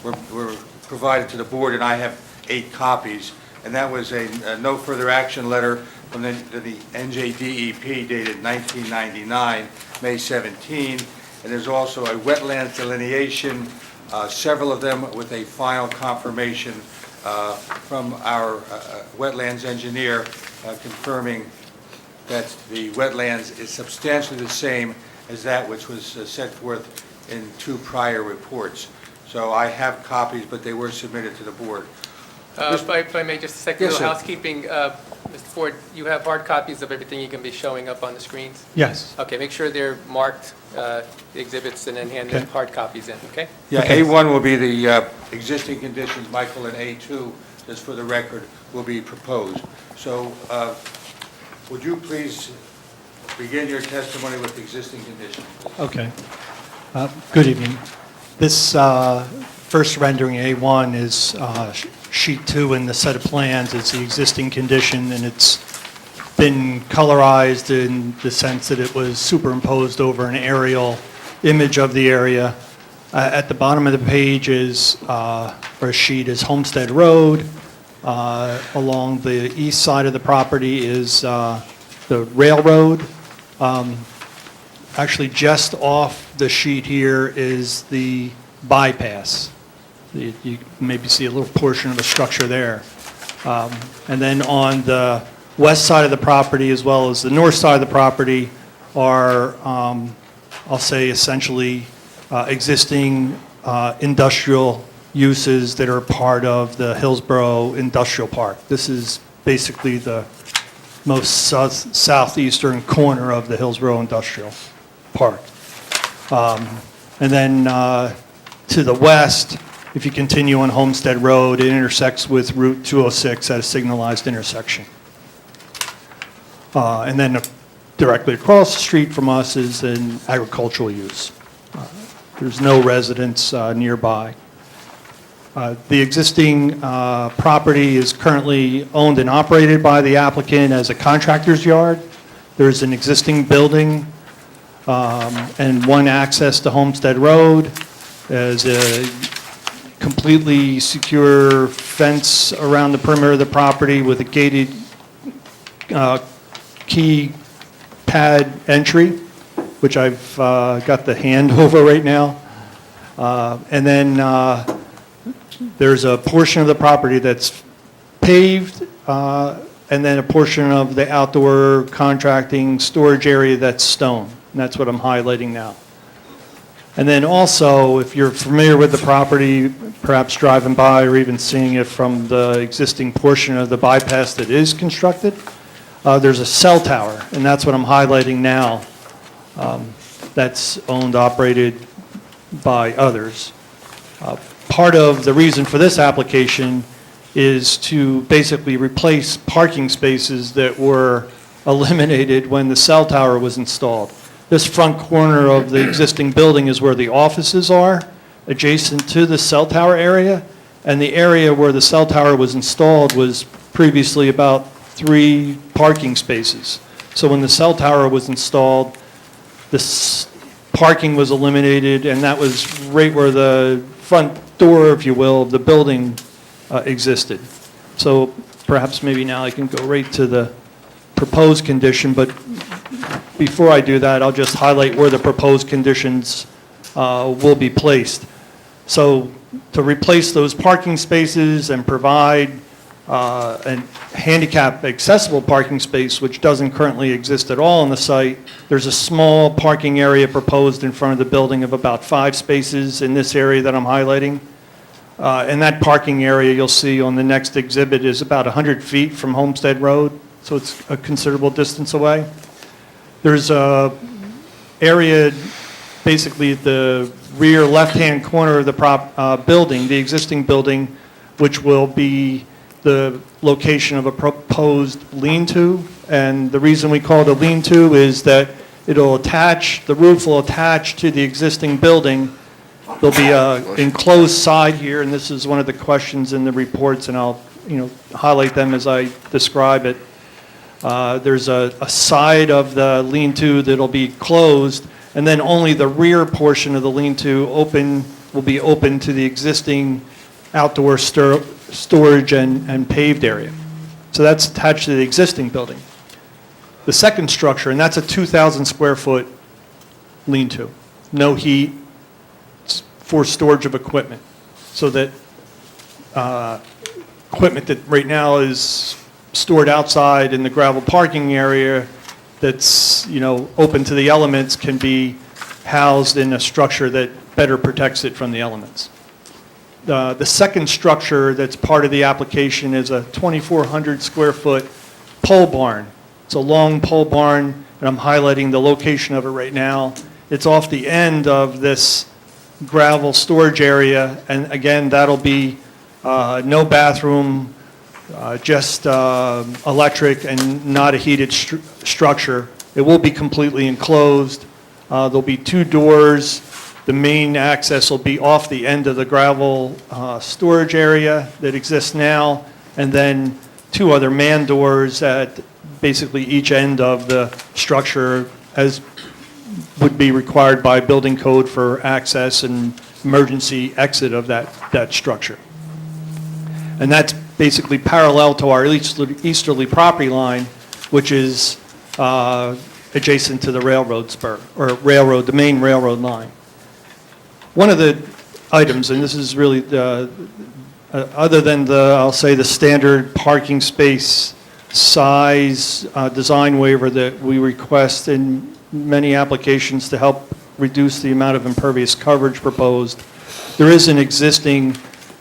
were provided to the board, and I have 8 copies, and that was a no further action letter from the NJDEP dated 1999, May 17, and there's also a wetlands delineation, several of them with a final confirmation from our wetlands engineer confirming that the wetlands is substantially the same as that which was set forth in 2 prior reports. So I have copies, but they were submitted to the board. If I may, just a second, Yes, little sir. housekeeping. Mr. Ford, you have hard copies of everything you can be showing up on the screens? Yes. Okay, make sure they're marked, the exhibits, and then hand the Okay. hard copies in, okay? Yeah, Okay. A1 will be the existing conditions, Michael, and A2, just for the record, will be proposed. So would you please begin your testimony with the existing conditions? Okay. Good evening. This first rendering A1 is sheet 2 in the set of plans. It's the existing condition, and it's been colorized in the sense that it was superimposed over an aerial image of the area. At the bottom of the page is, or sheet is Homestead Road. Along the east side of the property is the railroad. Actually, just off the sheet here is the bypass. You maybe see a little portion of a structure there. And then on the west side of the property, as well as the north side of the property, are, I'll say, essentially existing industrial uses that are part of the Hillsborough Industrial Park. This is basically the most southeastern corner of the Hillsborough Industrial Park. And then to the west, if you continue on Homestead Road, it intersects with Route 206 at a signalized intersection. And then directly across the street from us is an agricultural use. There's no residence nearby. The existing property is currently owned and operated by the applicant as a contractor's yard. There's an existing building and one access to Homestead Road. There's a completely secure fence around the perimeter of the property with a gated key pad entry, which I've got the hand over right now. And then there's a portion of the property that's paved, and then a portion of the outdoor contracting storage area that's stone. And that's what I'm highlighting now. And then also, if you're familiar with the property, perhaps driving by or even seeing it from the existing portion of the bypass that is constructed, there's a cell tower, and that's what I'm highlighting now. That's owned, operated by others. Part of the reason for this application is to basically replace parking spaces that were eliminated when the cell tower was installed. This front corner of the existing building is where the offices are, adjacent to the cell tower area, and the area where the cell tower was installed was previously about 3 parking spaces. So when the cell tower was installed, this parking was eliminated, and that was right where the front door, if you will, of the building existed. So perhaps maybe now I can go right to the proposed condition, but before I do that, I'll just highlight where the proposed conditions will be placed. So to replace those parking spaces and provide a handicap accessible parking space, which doesn't currently exist at all on the site, there's a small parking area proposed in front of the building of about 5 spaces in this area that I'm highlighting. And that parking area you'll see on the next exhibit is about 100 feet from Homestead Road, so it's a considerable distance away. There's a area basically at the rear left-hand corner of the building, the existing building, which will be the location of a proposed lean-to. And the reason we call it a lean-to is that it'll attach, the roof will attach to the existing building. There'll be an enclosed side here, and this is one of the questions in the reports, and I'll highlight them as I describe it. There's a side of the lean-to that'll be closed, and then only the rear portion of the lean-to will be open to the existing outdoor storage and paved area. So that's attached to the existing building. The second structure, and that's a 2,000 square foot lean-to, no heat, for storage of equipment, so that equipment that right now is stored outside in the gravel parking area that's open to the elements can be housed in a structure that better protects it from the elements. The second structure that's part of the application is a 2,400 square foot pole barn. It's a long pole barn, and I'm highlighting the location of it right now. It's off the end of this gravel storage area, and again, that'll be no bathroom, just electric and not a heated structure. It will be completely enclosed. There'll be 2 doors. The main access will be off the end of the gravel storage area that exists now, and then 2 other man doors at basically each end of the structure, as would be required by building code for access and emergency exit of that structure. And that's basically parallel to our easterly property line, which is adjacent to the railroad spur, or the main railroad line. One of the items, and this is really, other than I'll say the standard parking space size design waiver that we request in many applications to help reduce the amount of impervious coverage proposed, there is an existing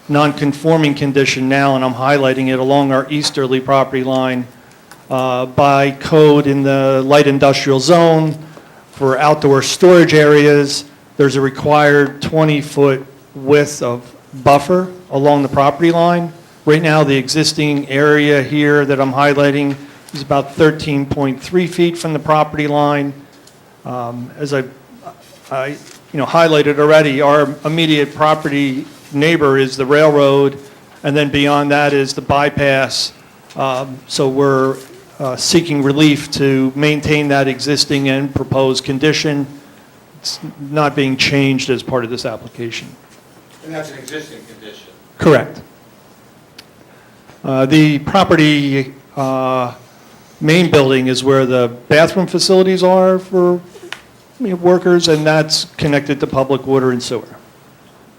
non-conforming condition now, and I'm highlighting it along our easterly property line by code in the light industrial zone for outdoor storage areas. There's a required 20-foot width of buffer along the property line. Right now, the existing area here that I'm highlighting is about 13.3 feet from the property line. As I highlighted already, our immediate property neighbor is the railroad, and then beyond that is the bypass. So we're seeking relief to maintain that existing and proposed condition. It's not being changed as part of this application. And that's an existing condition? Correct. The property main building is where the bathroom facilities are for workers, and that's connected to public water and sewer.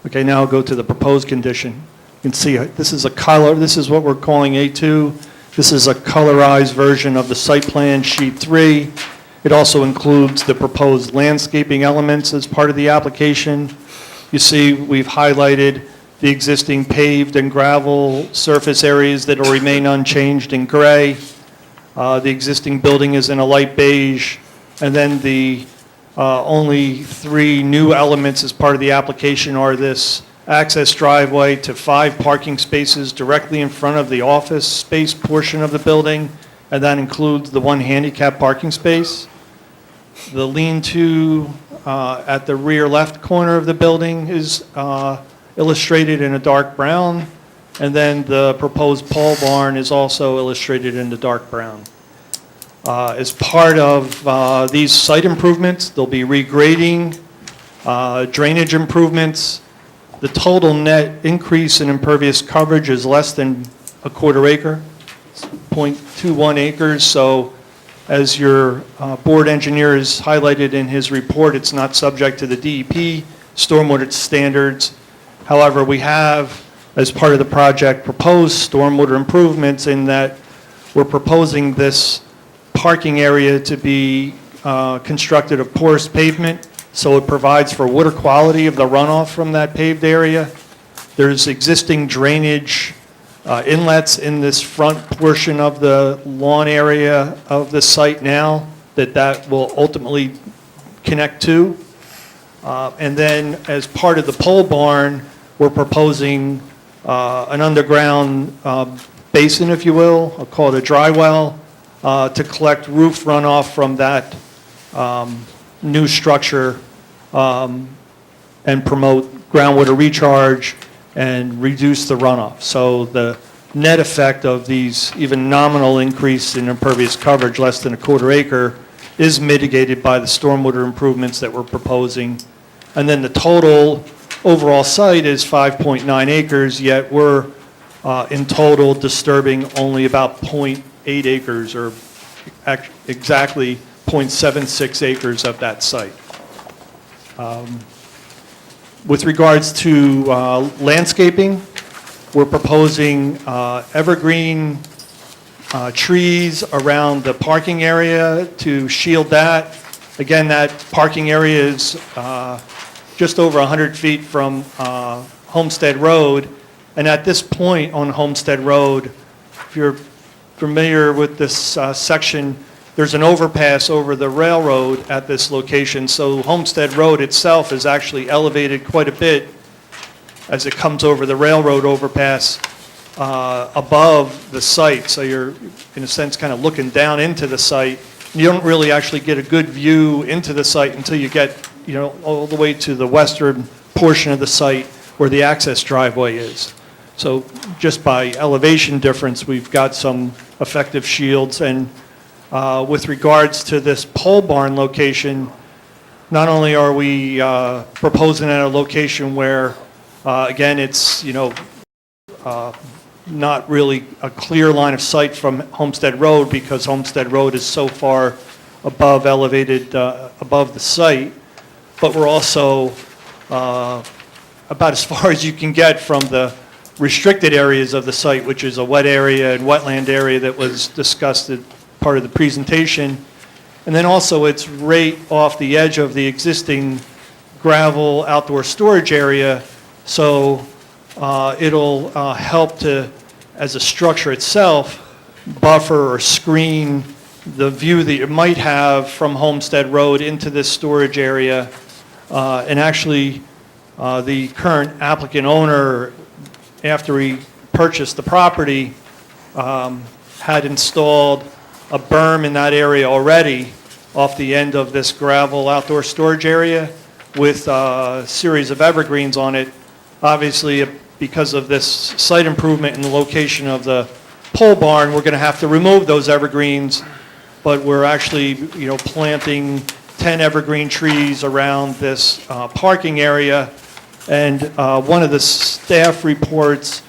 Okay, now I'll go to the proposed condition. You can see this is a color, this is what we're calling A2. This is a colorized version of the site plan sheet 3. It also includes the proposed landscaping elements as part of the application. You see we've highlighted the existing paved and gravel surface areas that will remain unchanged in gray. The existing building is in a light beige, and then the only 3 new elements as part of the application are this access driveway to 5 parking spaces directly in front of the office space portion of the building, and that includes the 1 handicap parking space. The lean-to at the rear left corner of the building is illustrated in a dark brown, and then the proposed pole barn is also illustrated in the dark brown. As part of these site improvements, there'll be regrading, drainage improvements. The total net increase in impervious coverage is less than a quarter acre. It's 0.21 acres, so as your board engineer has highlighted in his report, it's not subject to the DEP stormwater standards. However, we have, as part of the project, proposed stormwater improvements in that we're proposing this parking area to be constructed of porous pavement, so it provides for water quality of the runoff from that paved area. There's existing drainage inlets in this front portion of the lawn area of the site now that will ultimately connect to. And then as part of the pole barn, we're proposing an underground basin, if you will, I'll call it a dry well, to collect roof runoff from that new structure and promote groundwater recharge and reduce the runoff. So the net effect of these even nominal increase in impervious coverage, less than a quarter acre, is mitigated by the stormwater improvements that we're proposing. And then the total overall site is 5.9 acres, yet we're in total disturbing only about 0.8 acres, or exactly 0.76 acres of that site. With regards to landscaping, we're proposing evergreen trees around the parking area to shield that. Again, that parking area is just over 100 feet from Homestead Road, and at this point on Homestead Road, if you're familiar with this section, there's an overpass over the railroad at this location, so Homestead Road itself is actually elevated quite a bit as it comes over the railroad overpass above the site. So you're, in a sense, kind of looking down into the site. You don't really actually get a good view into the site until you get, all the way to the western portion of the site where the access driveway is. So just by elevation difference, we've got some effective shields. And with regards to this pole barn location, not only are we proposing at a location where, again, it's, not really a clear line of sight from Homestead Road because Homestead Road is so far above elevated, above the site, but we're also about as far as you can get from the restricted areas of the site, which is a wet area and wetland area that was discussed as part of the presentation. And then also it's right off the edge of the existing gravel outdoor storage area, so it'll help to, as a structure itself, buffer or screen the view that you might have from Homestead Road into this storage area. And actually, the current applicant owner, after he purchased the property, had installed a berm in that area already off the end of this gravel outdoor storage area with a series of evergreens on it. Obviously, because of this site improvement in the location of the pole barn, we're going to have to remove those evergreens, but we're actually, planting 10 evergreen trees around this parking area. And one of the staff reports,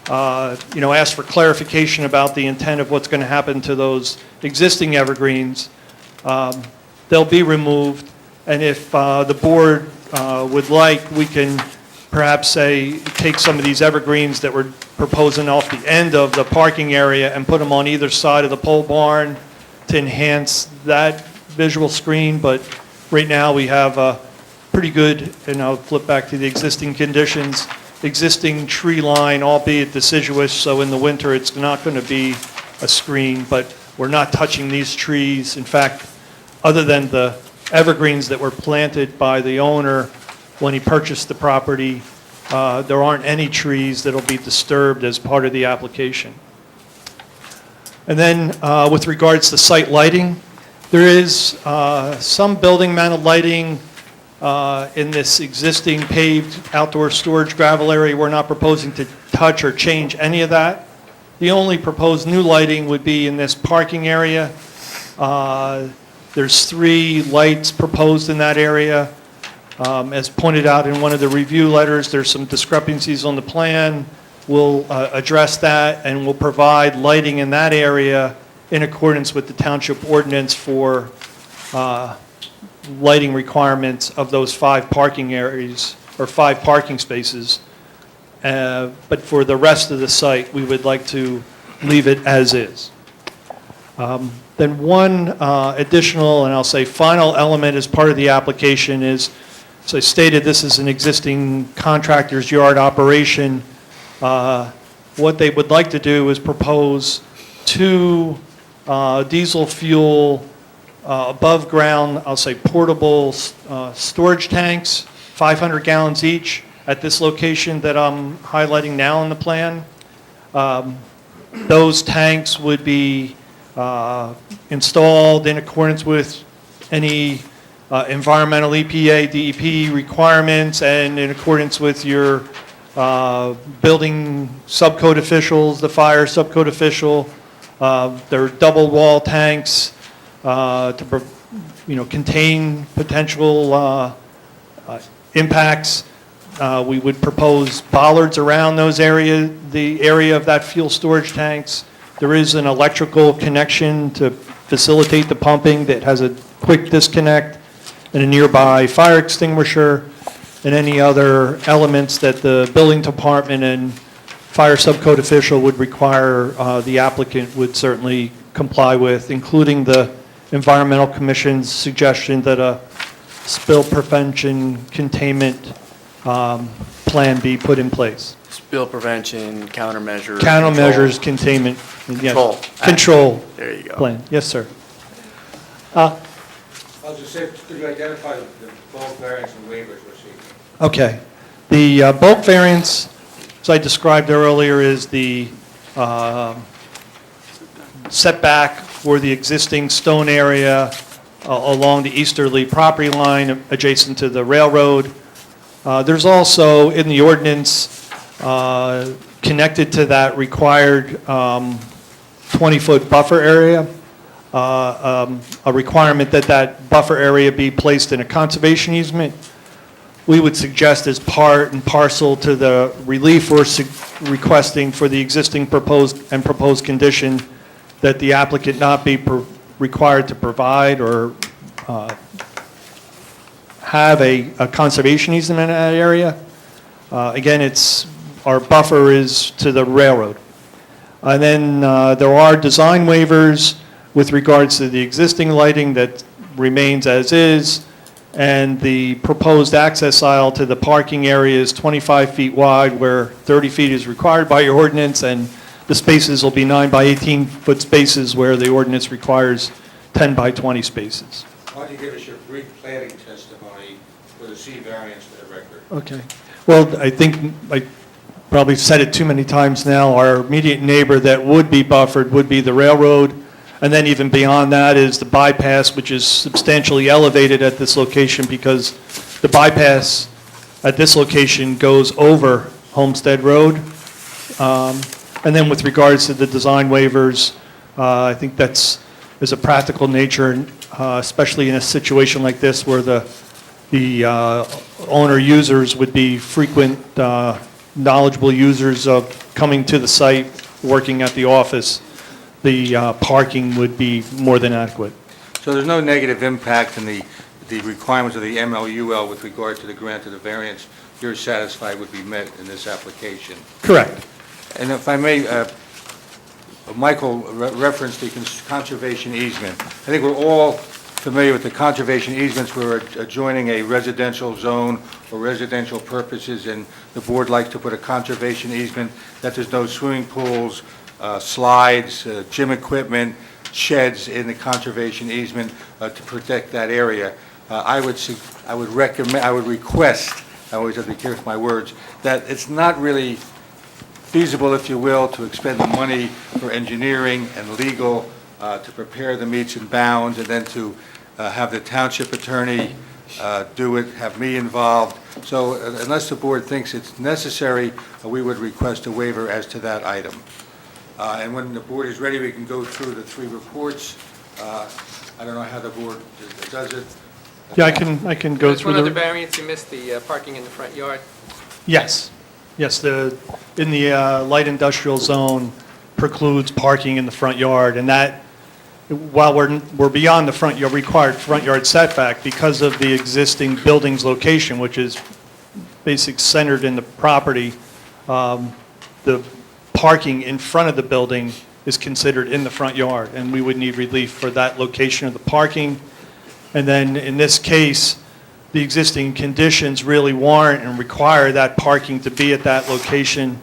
asked for clarification about the intent of what's going to happen to those existing evergreens. They'll be removed, and if the board would like, we can perhaps say, take some of these evergreens that we're proposing off the end of the parking area and put them on either side of the pole barn to enhance that visual screen. But right now, we have a pretty good, and I'll flip back to the existing conditions, existing tree line, albeit deciduous, so in the winter, it's not going to be a screen, but we're not touching these trees. In fact, other than the evergreens that were planted by the owner when he purchased the property, there aren't any trees that'll be disturbed as part of the application. And then with regards to site lighting, there is some building mounted lighting in this existing paved outdoor storage gravel area. We're not proposing to touch or change any of that. The only proposed new lighting would be in this parking area. There's 3 lights proposed in that area. As pointed out in one of the review letters, there's some discrepancies on the plan. We'll address that, and we'll provide lighting in that area in accordance with the township ordinance for lighting requirements of those 5 parking areas, or 5 parking spaces. But for the rest of the site, we would like to leave it as is. Then one additional, and I'll say final element as part of the application is, as I stated, this is an existing contractor's yard operation. What they would like to do is propose 2 diesel fuel above ground, I'll say portable storage tanks, 500 gallons each at this location that I'm highlighting now in the plan. Those tanks would be installed in accordance with any environmental EPA, DEP requirements, and in accordance with your building subcode officials, the fire subcode official. They're double wall tanks to contain potential impacts. We would propose bollards around those areas, the area of that fuel storage tanks. There is an electrical connection to facilitate the pumping that has a quick disconnect, and a nearby fire extinguisher, and any other elements that the building department and fire subcode official would require the applicant would certainly comply with, including the Environmental Commission's suggestion that a spill prevention containment plan be put in place. Spill prevention, countermeasure. Countermeasures, containment, yes. Control. Control. There you go. Plan, yes, sir. I was just saying, could you identify the bulk variance and waivers we're seeking? Okay. The bulk variance, as I described earlier, is the setback for the existing stone area along the easterly property line adjacent to the railroad. There's also in the ordinance, connected to that required 20-foot buffer area, a requirement that that buffer area be placed in a conservation easement. We would suggest as part and parcel to the relief we're requesting for the existing proposed condition that the applicant not be required to provide or have a conservation easement in that area. Again, our buffer is to the railroad. And then there are design waivers with regards to the existing lighting that remains as is, and the proposed access aisle to the parking area is 25 feet wide, where 30 feet is required by your ordinance, and the spaces will be 9 by 18-foot spaces where the ordinance requires 10 by 20 spaces. Why don't you give us your brief planning testimony for the C variance for the record? Okay. Well, I think I probably said it too many times now. Our immediate neighbor that would be buffered would be the railroad. And then even beyond that is the bypass, which is substantially elevated at this location because the bypass at this location goes over Homestead Road. And then with regards to the design waivers, I think that's a practical nature, especially in a situation like this where the owner users would be frequent, knowledgeable users of coming to the site, working at the office. The parking would be more than adequate. So there's no negative impact in the requirements of the MLUL with regard to the grant of the variance you're satisfied would be met in this application? Correct. And if I may, Michael referenced the conservation easement. I think we're all familiar with the conservation easements. We're adjoining a residential zone for residential purposes, and the board likes to put a conservation easement that there's no swimming pools, slides, gym equipment, sheds in the conservation easement to protect that area. I would request, I always have to be careful with my words, that it's not really feasible, if you will, to expend the money for engineering and legal to prepare the meets and bounds, and then to have the township attorney do it, have me involved. So unless the board thinks it's necessary, we would request a waiver as to that item. And when the board is ready, we can go through the three reports. I don't know how the board does it. Yeah, I can go There's through one other the... variance, you missed the parking in the front yard. Yes. Yes, in the light industrial zone precludes parking in the front yard, and that, while we're beyond the front yard, required front yard setback, because of the existing building's location, which is basically centered in the property, the parking in front of the building is considered in the front yard, and we would need relief for that location of the parking. And then in this case, the existing conditions really warrant and require that parking to be at that location.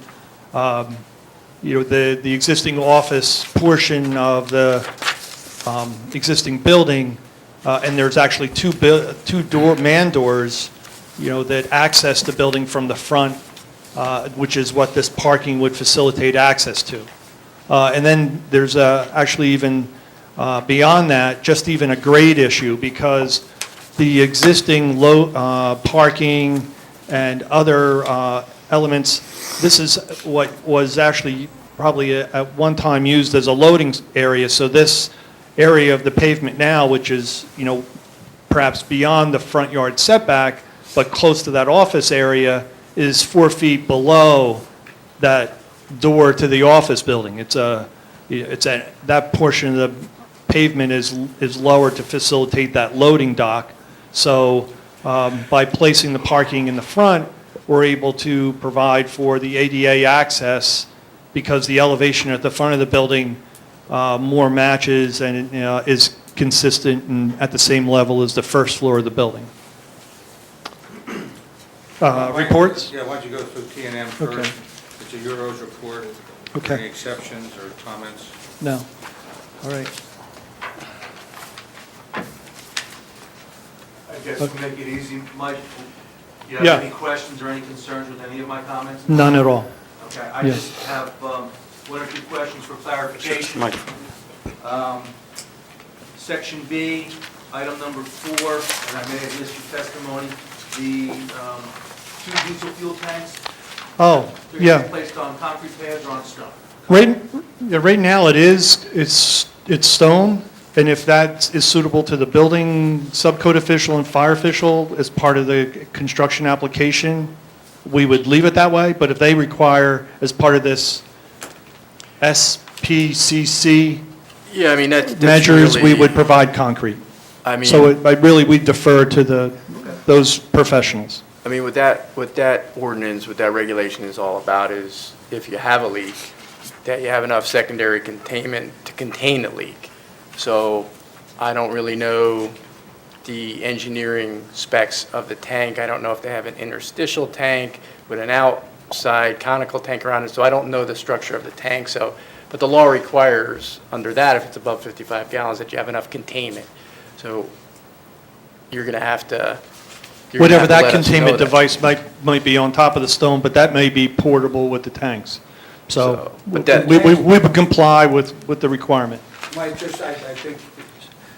The existing office portion of the existing building, and there's actually two man doors, that access the building from the front, which is what this parking would facilitate access to. And then there's actually even beyond that, just even a grade issue, because the existing low parking and other elements, this is what was actually probably at one time used as a loading area. So this area of the pavement now, which is, perhaps beyond the front yard setback, but close to that office area, is 4 feet below that door to the office building. That portion of the pavement is lower to facilitate that loading dock. So by placing the parking in the front, we're able to provide for the ADA access, because the elevation at the front of the building more matches and is consistent and at the same level as the first floor of the building. Reports? Yeah, why don't you go through T&M first? Okay. Mr. Euro's report. Okay. Any exceptions or comments? No. All right. I guess to make it easy, Mike, you Yeah. have any questions or any concerns with any of my comments? None at all. Okay, I Yeah. just have one or two questions for clarification. Mike. Section B, item number 4, and I may have missed your testimony, the 2 diesel fuel tanks, Oh, they're yeah. gonna be placed on concrete pads or on stone? Right now it is, it's stone, and if that is suitable to the building subcode official and fire official as part of the construction application, we would leave it that way, but if they require, as part of this SPCC Yeah, I mean, that's measures, we really- would provide concrete. I mean. So we defer to those professionals. I mean, what that ordinance, what that regulation is all about is if you have a leak, that you have enough secondary containment to contain the leak. So I don't really know the engineering specs of the tank. I don't know if they have an interstitial tank with an outside conical tank around it, so I don't know the structure of the tank. So, but the law requires under that, if it's above 55 gallons, that you have enough containment. So you're going to have to. Whatever that containment device might be on top of the stone, but that may be portable with the tanks. So but that- we would comply with the requirement. Mike, just, I think,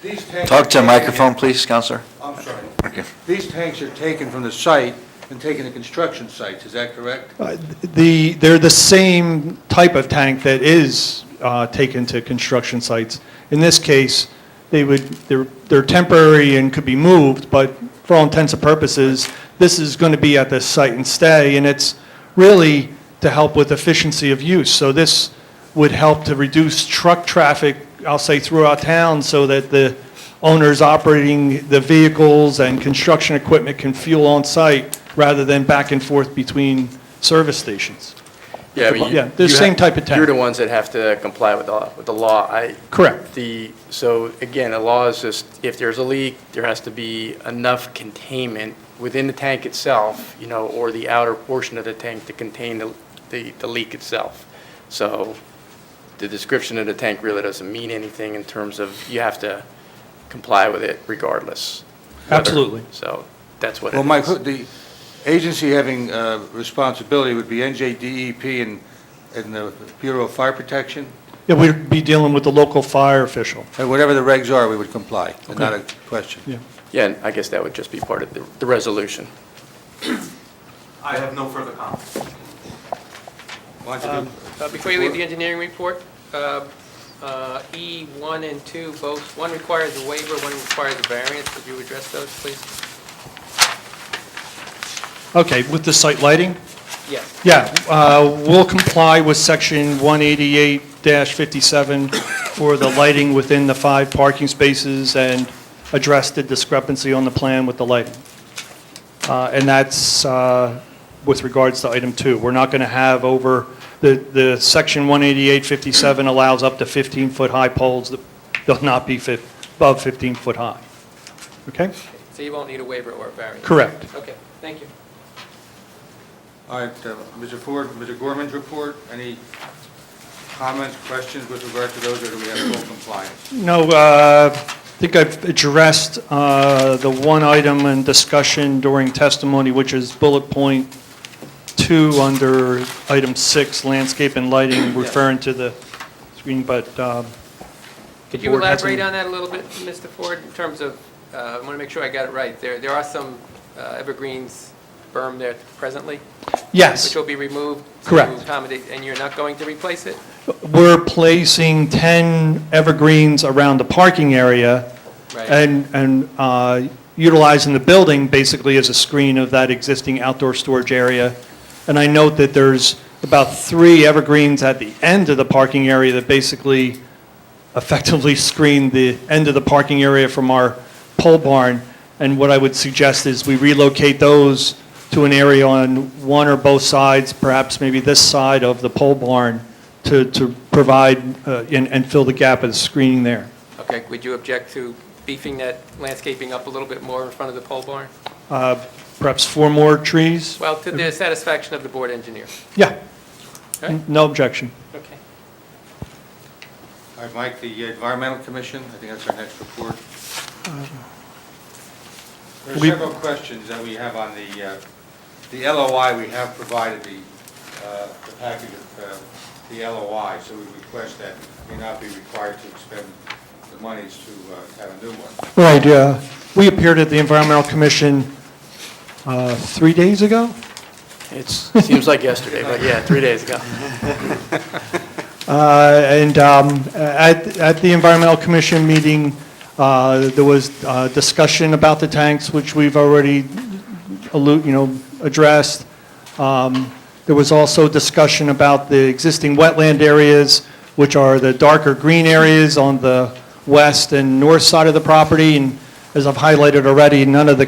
these tanks... Talk to the microphone, please, Counselor. I'm sorry. Okay. These tanks are taken from the site and taken to construction sites, is that correct? They're the same type of tank that is taken to construction sites. In this case, they're temporary and could be moved, but for all intents and purposes, this is going to be at the site and stay, and it's really to help with efficiency of use. So this would help to reduce truck traffic, I'll say, throughout town, so that the owners operating the vehicles and construction equipment can fuel on site rather than back and forth between service stations. Yeah, I mean, Yeah, the same type of tank. You're the ones that have to comply with the law. Correct. So again, the law is just, if there's a leak, there has to be enough containment within the tank itself, or the outer portion of the tank to contain the leak itself. So the description of the tank really doesn't mean anything in terms of you have to comply with it regardless. Absolutely. So that's what it Well, is. Mike, the agency having responsibility would be NJDEP and the Bureau of Fire Protection? Yeah, we'd be dealing with the local fire official. And whatever the regs are, we would comply, not a question. Yeah. Yeah, and I guess that would just be part of the resolution. I have no further comments. Why don't you do- Before you leave the engineering report, E1 and 2, both, one requires a waiver, one requires a variance. Could you address those, please? Okay, with the site lighting? Yes. Yeah, we'll comply with section 188-57 for the lighting within the 5 parking spaces and address the discrepancy on the plan with the lighting. And that's with regards to item 2. We're not going to have over, the section 188-57 allows up to 15-foot high poles that will not be above 15-foot high. Okay? So you won't need a waiver or a variance? Correct. Okay, thank you. All right, Mr. Ford, Mr. Gorman's report, any comments, questions with regard to those, or do we have full compliance? No, I think I've addressed the one item in discussion during testimony, which is bullet point 2 under item 6, landscape and lighting, referring to the screen, but... Could you elaborate on that a little bit, Mr. Ford, in terms of, I want to make sure I got it right. There are some evergreens berm there presently? Yes. Which will be removed? Correct. To accommodate, and you're not going to replace it? We're placing 10 evergreens around the parking area Right. and utilizing the building basically as a screen of that existing outdoor storage area. And I note that there's about 3 evergreens at the end of the parking area that basically effectively screen the end of the parking area from our pole barn. And what I would suggest is we relocate those to an area on one or both sides, perhaps maybe this side of the pole barn, to provide and fill the gap of the screening there. Okay, would you object to beefing that landscaping up a little bit more in front of the pole barn? Perhaps 4 more trees? Well, to the satisfaction of the board engineer. Yeah. Okay. No objection. Okay. All right, Mike, the Environmental Commission, I think that's our next report. There are We- several questions that we have on the LOI. We have provided the package of the LOI, so we request that we not be required to expend the monies to have a new one. Right, we appeared at the Environmental Commission 3 days ago. It seems like yesterday, but yeah, 3 days ago. And at the Environmental Commission meeting, there was discussion about the tanks, which we've already addressed. There was also discussion about the existing wetland areas, which are the darker green areas on the west and north side of the property. And as I've highlighted already, none of the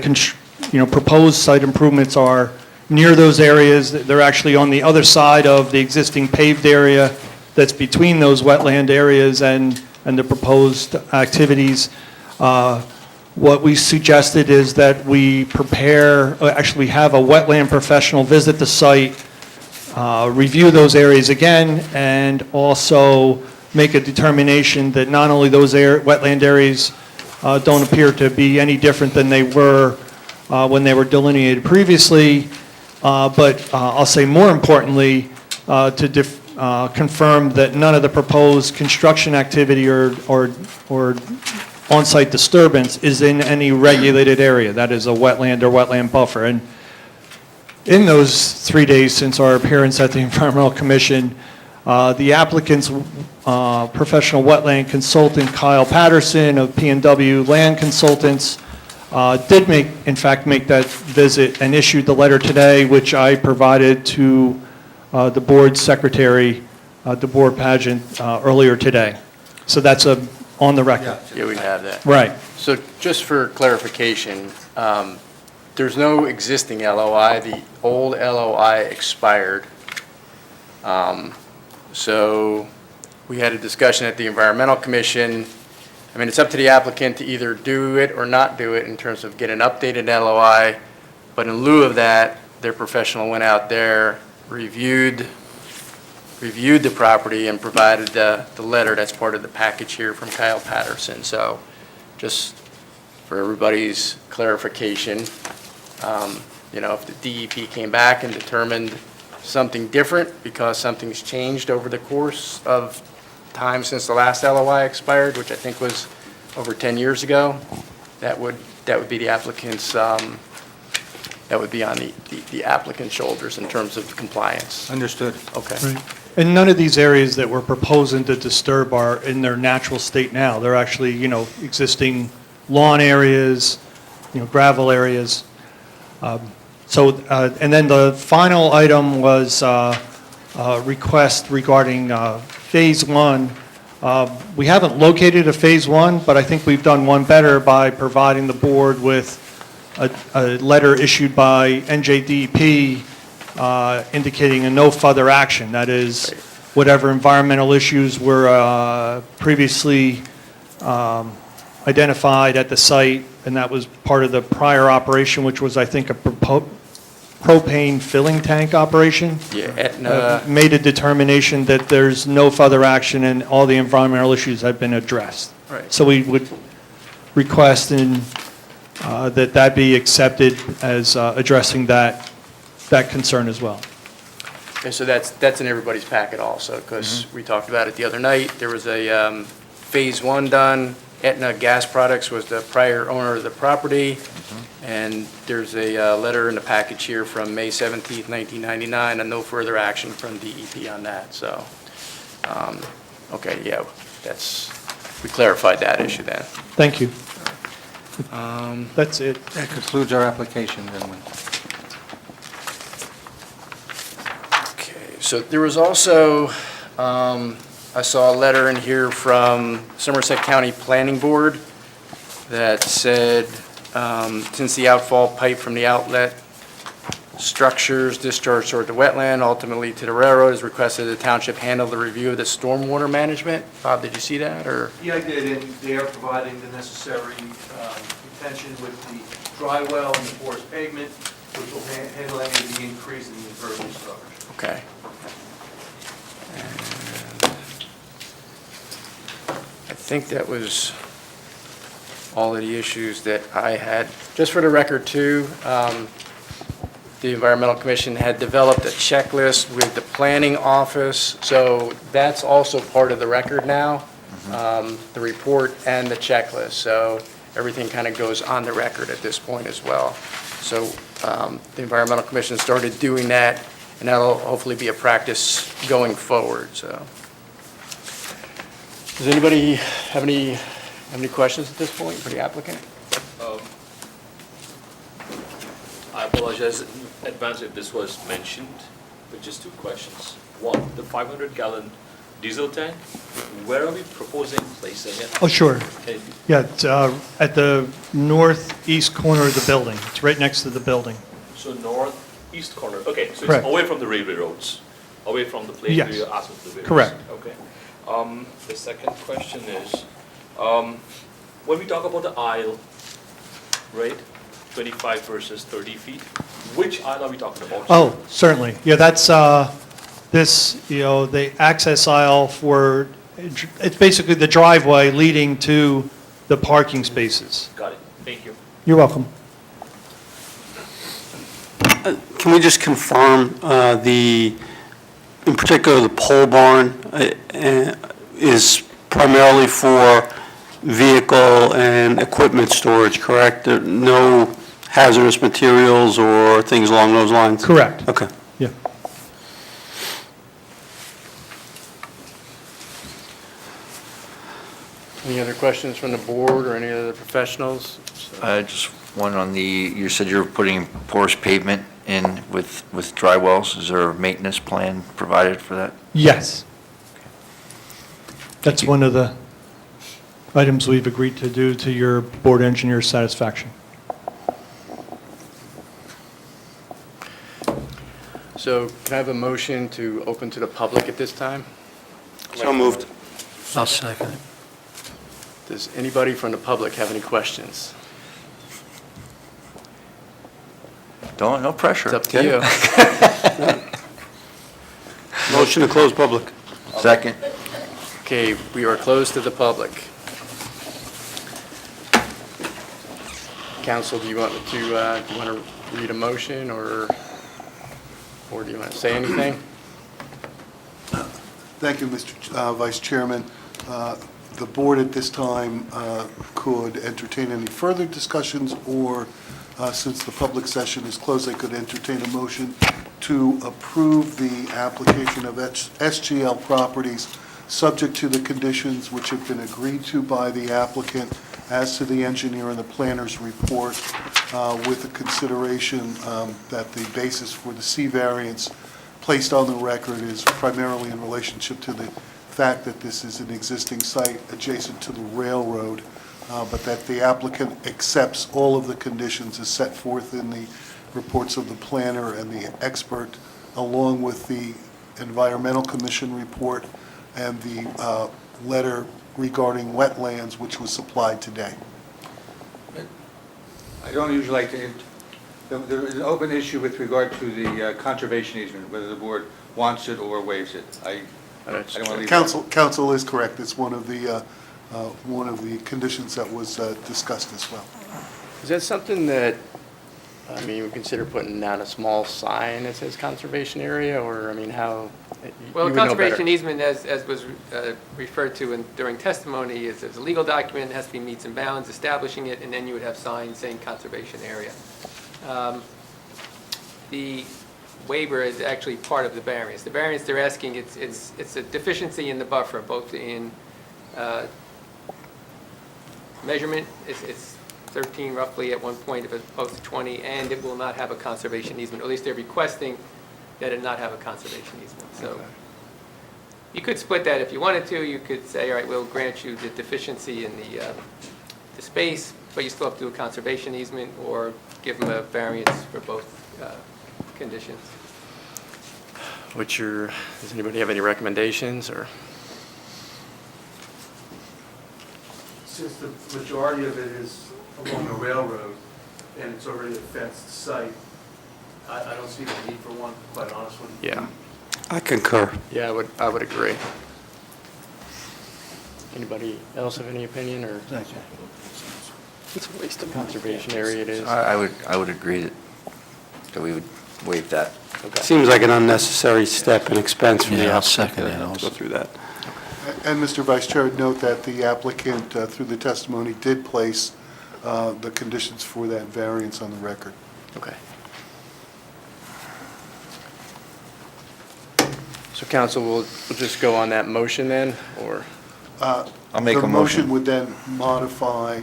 proposed site improvements are near those areas. They're actually on the other side of the existing paved area that's between those wetland areas and the proposed activities. What we suggested is that we actually have a wetland professional visit the site, review those areas again, and also make a determination that not only those wetland areas don't appear to be any different than they were when they were delineated previously, but I'll say more importantly, to confirm that none of the proposed construction activity or on-site disturbance is in any regulated area. That is a wetland or wetland buffer. And in those 3 days since our appearance at the Environmental Commission, the applicant's professional wetland consultant, Kyle Patterson of P&W Land Consultants, did in fact make that visit and issued the letter today, which I provided to the board secretary, DeBoer Pageant, earlier today. So that's on the record. Yeah, we have that. Right. So just for clarification, there's no existing LOI. The old LOI expired. So we had a discussion at the Environmental Commission. I mean, it's up to the applicant to either do it or not do it in terms of get an updated LOI. But in lieu of that, their professional went out there, reviewed the property and provided the letter that's part of the package here from Kyle Patterson. So just for everybody's clarification, if the DEP came back and determined something different because something's changed over the course of time since the last LOI expired, which I think was over 10 years ago, that would be the applicant's, that would be on the applicant's shoulders in terms of compliance. Understood. Okay. Right. And none of these areas that we're proposing to disturb are in their natural state now. They're actually, existing lawn areas, gravel areas. And then the final item was a request regarding Phase 1. We haven't located a Phase 1, but I think we've done one better by providing the board with a letter issued by NJDEP indicating a no further action. That is, whatever environmental issues were previously identified at the site, and that was part of the prior operation, which was, I think, a propane filling tank operation. Yeah, made a determination that there's no further action and all the environmental issues have been addressed. Right. So we would request that be accepted as addressing that concern as well. Okay, so that's in everybody's packet also, because we talked about it the other night. There was a Phase 1 done. Aetna Gas Products was the prior owner of the property. And there's a letter in the package here from May 17th, 1999, and no further action from DEP on that. So, okay, yeah, we clarified that issue then. Thank you. That's it. That concludes our application, gentlemen. Okay, so there was also, I saw a letter in here from Somerset County Planning Board that said, since the outfall pipe from the outlet structures discharged toward the wetland, ultimately to the railroad, is requested the township handle the review of the stormwater management. Bob, did you see that, or? Yeah, I did, and they are providing the necessary retention with the dry well and the porous pavement, which will handle any of the increase in the impervious coverage. Okay. I think that was all of the issues that I had. Just for the record, too, the Environmental Commission had developed a checklist with the planning office, so that's also part of the record now, the report and the checklist. So everything kind of goes on the record at this point as well. So the Environmental Commission started doing that, and that'll hopefully be a practice going forward, so. Does anybody have any questions at this point for the applicant? I apologize in advance if this was mentioned, but just two questions. One, the 500-gallon diesel tank, where are we proposing placing it? Oh, sure. Can- Yeah, it's at the northeast corner of the building. It's right next to the building. So northeast corner, okay, so Correct. it's away from the railway roads, away from the place Yes. where you're asking the railroads? Correct. Okay. The second question is, when we talk about the aisle, right, 25 versus 30 feet, which aisle are we talking about? Oh, certainly. Yeah, that's this, the access aisle for, it's basically the driveway leading to the parking spaces. Got it, thank you. You're welcome. Can we just confirm in particular, the pole barn is primarily for vehicle and equipment storage, correct? No hazardous materials or things along those lines? Correct. Okay. Yeah. Any other questions from the board or any other professionals? Just one on you said you're putting porous pavement in with dry wells. Is there a maintenance plan provided for that? Yes. That's one of the items we've agreed to do to your board engineer's satisfaction. So can I have a motion to open to the public at this time? So moved. I'll second it. Does anybody from the public have any questions? No pressure. It's up to you. Motion to close public. Second. Okay, we are closed to the public. Council, do you want to read a motion or do you want to say anything? Thank you, Mr. Vice Chairman. The board at this time could entertain any further discussions, or since the public session is closed, they could entertain a motion to approve the application of SGL Properties subject to the conditions which have been agreed to by the applicant as to the engineer and the planner's report, with the consideration that the basis for the C variance placed on the record is primarily in relationship to the fact that this is an existing site adjacent to the railroad, but that the applicant accepts all of the conditions as set forth in the reports of the planner and the expert, along with the Environmental Commission report and the letter regarding wetlands, which was supplied today. I don't usually like to, there is an open issue with regard to the conservation easement, whether the board wants it or waives it. I don't want to leave that. Council is correct. It's one of the conditions that was discussed as well. Is that something that, we consider putting down a small sign that says conservation area, or, how? Well, you would know conservation better. easement, as was referred to during testimony, is a legal document, it has to be meets and bounds, establishing it, and then you would have signs saying conservation area. The waiver is actually part of the variance. The variance they're asking, it's a deficiency in the buffer, both in measurement, it's 13 roughly at one point, as opposed to 20, and it will not have a conservation easement, or at least they're requesting that it not have a conservation easement. So you could split that if you wanted to. You could say, all right, we'll grant you the deficiency in the space, but you still have to do a conservation easement, or give them a variance for both conditions. Does anybody have any recommendations, or? Since the majority of it is along the railroad, and it's already a fenced site, I don't see the need for one, quite honestly. Yeah. I concur. Yeah, I would agree. Anybody else have any opinion, or? It's a waste of conservation area it is. I would agree that we would waive that. Seems like an unnecessary step and expense for the Yeah, I'll applicant second that to also. go through that. And Mr. Vice Chair, note that the applicant, through the testimony, did place the conditions for that variance on the record. Okay. So council, we'll just go on that motion then, or? I'll make a The motion motion. would then modify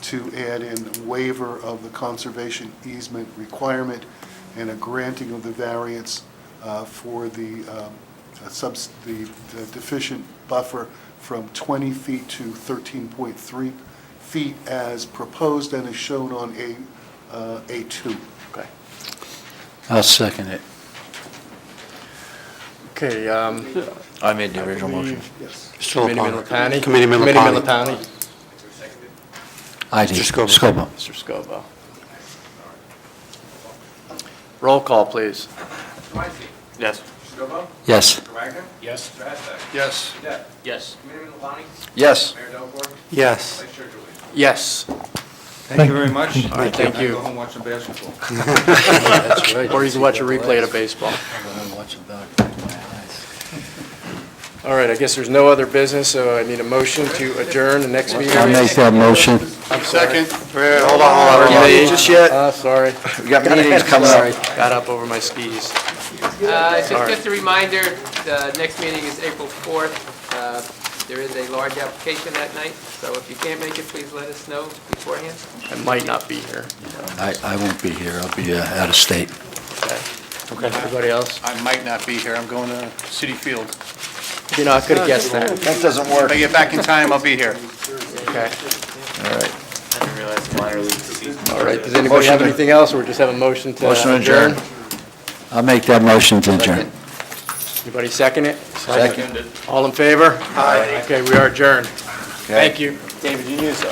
to add in waiver of the conservation easement requirement and a granting of the variance for the deficient buffer from 20 feet to 13.3 feet as proposed and is shown on A2. Okay. I'll second it. Okay, I made the original motion. Yes. Committeeman Lapani? Committeeman Committeeman Lapani. Lapani. I did. Mr. Scobo. Mr. Scobo. Roll call, please. Mr. Weinstein? Yes. Mr. Scobo? Yes. Mr. Wagner? Yes. Mr. Hashtag? Yes. Mr. Depp? Yes. Committeeman Lapani? Yes. Mayor Delacroix? Yes. Vice Chair Julie? Yes. Thank you very much. All right, thank you. Go home, watch some basketball. That's right. Or you can watch a replay of baseball. All right, I guess there's no other business, so I need a motion to adjourn the next meeting. I'll make that motion. Second. Hold on. Already made. Just yet. Sorry. We got meetings coming up. Got up over my skis. Just a reminder, the next meeting is April 4th. There is a large application that night, so if you can't make it, please let us know beforehand. I might not be here. I won't be here. I'll be out of state. Okay, everybody else? I might not be here. I'm going to Citi Field. You know, I could have guessed that. That doesn't If work. I get back in time, I'll be here. Okay. All right. All right, does anybody have anything else, or we just have a motion to Motion to adjourn. I'll make that motion to adjourn. Anybody second it? Second. All in favor? Aye. Okay, we are adjourned. Thank you. David, you knew so.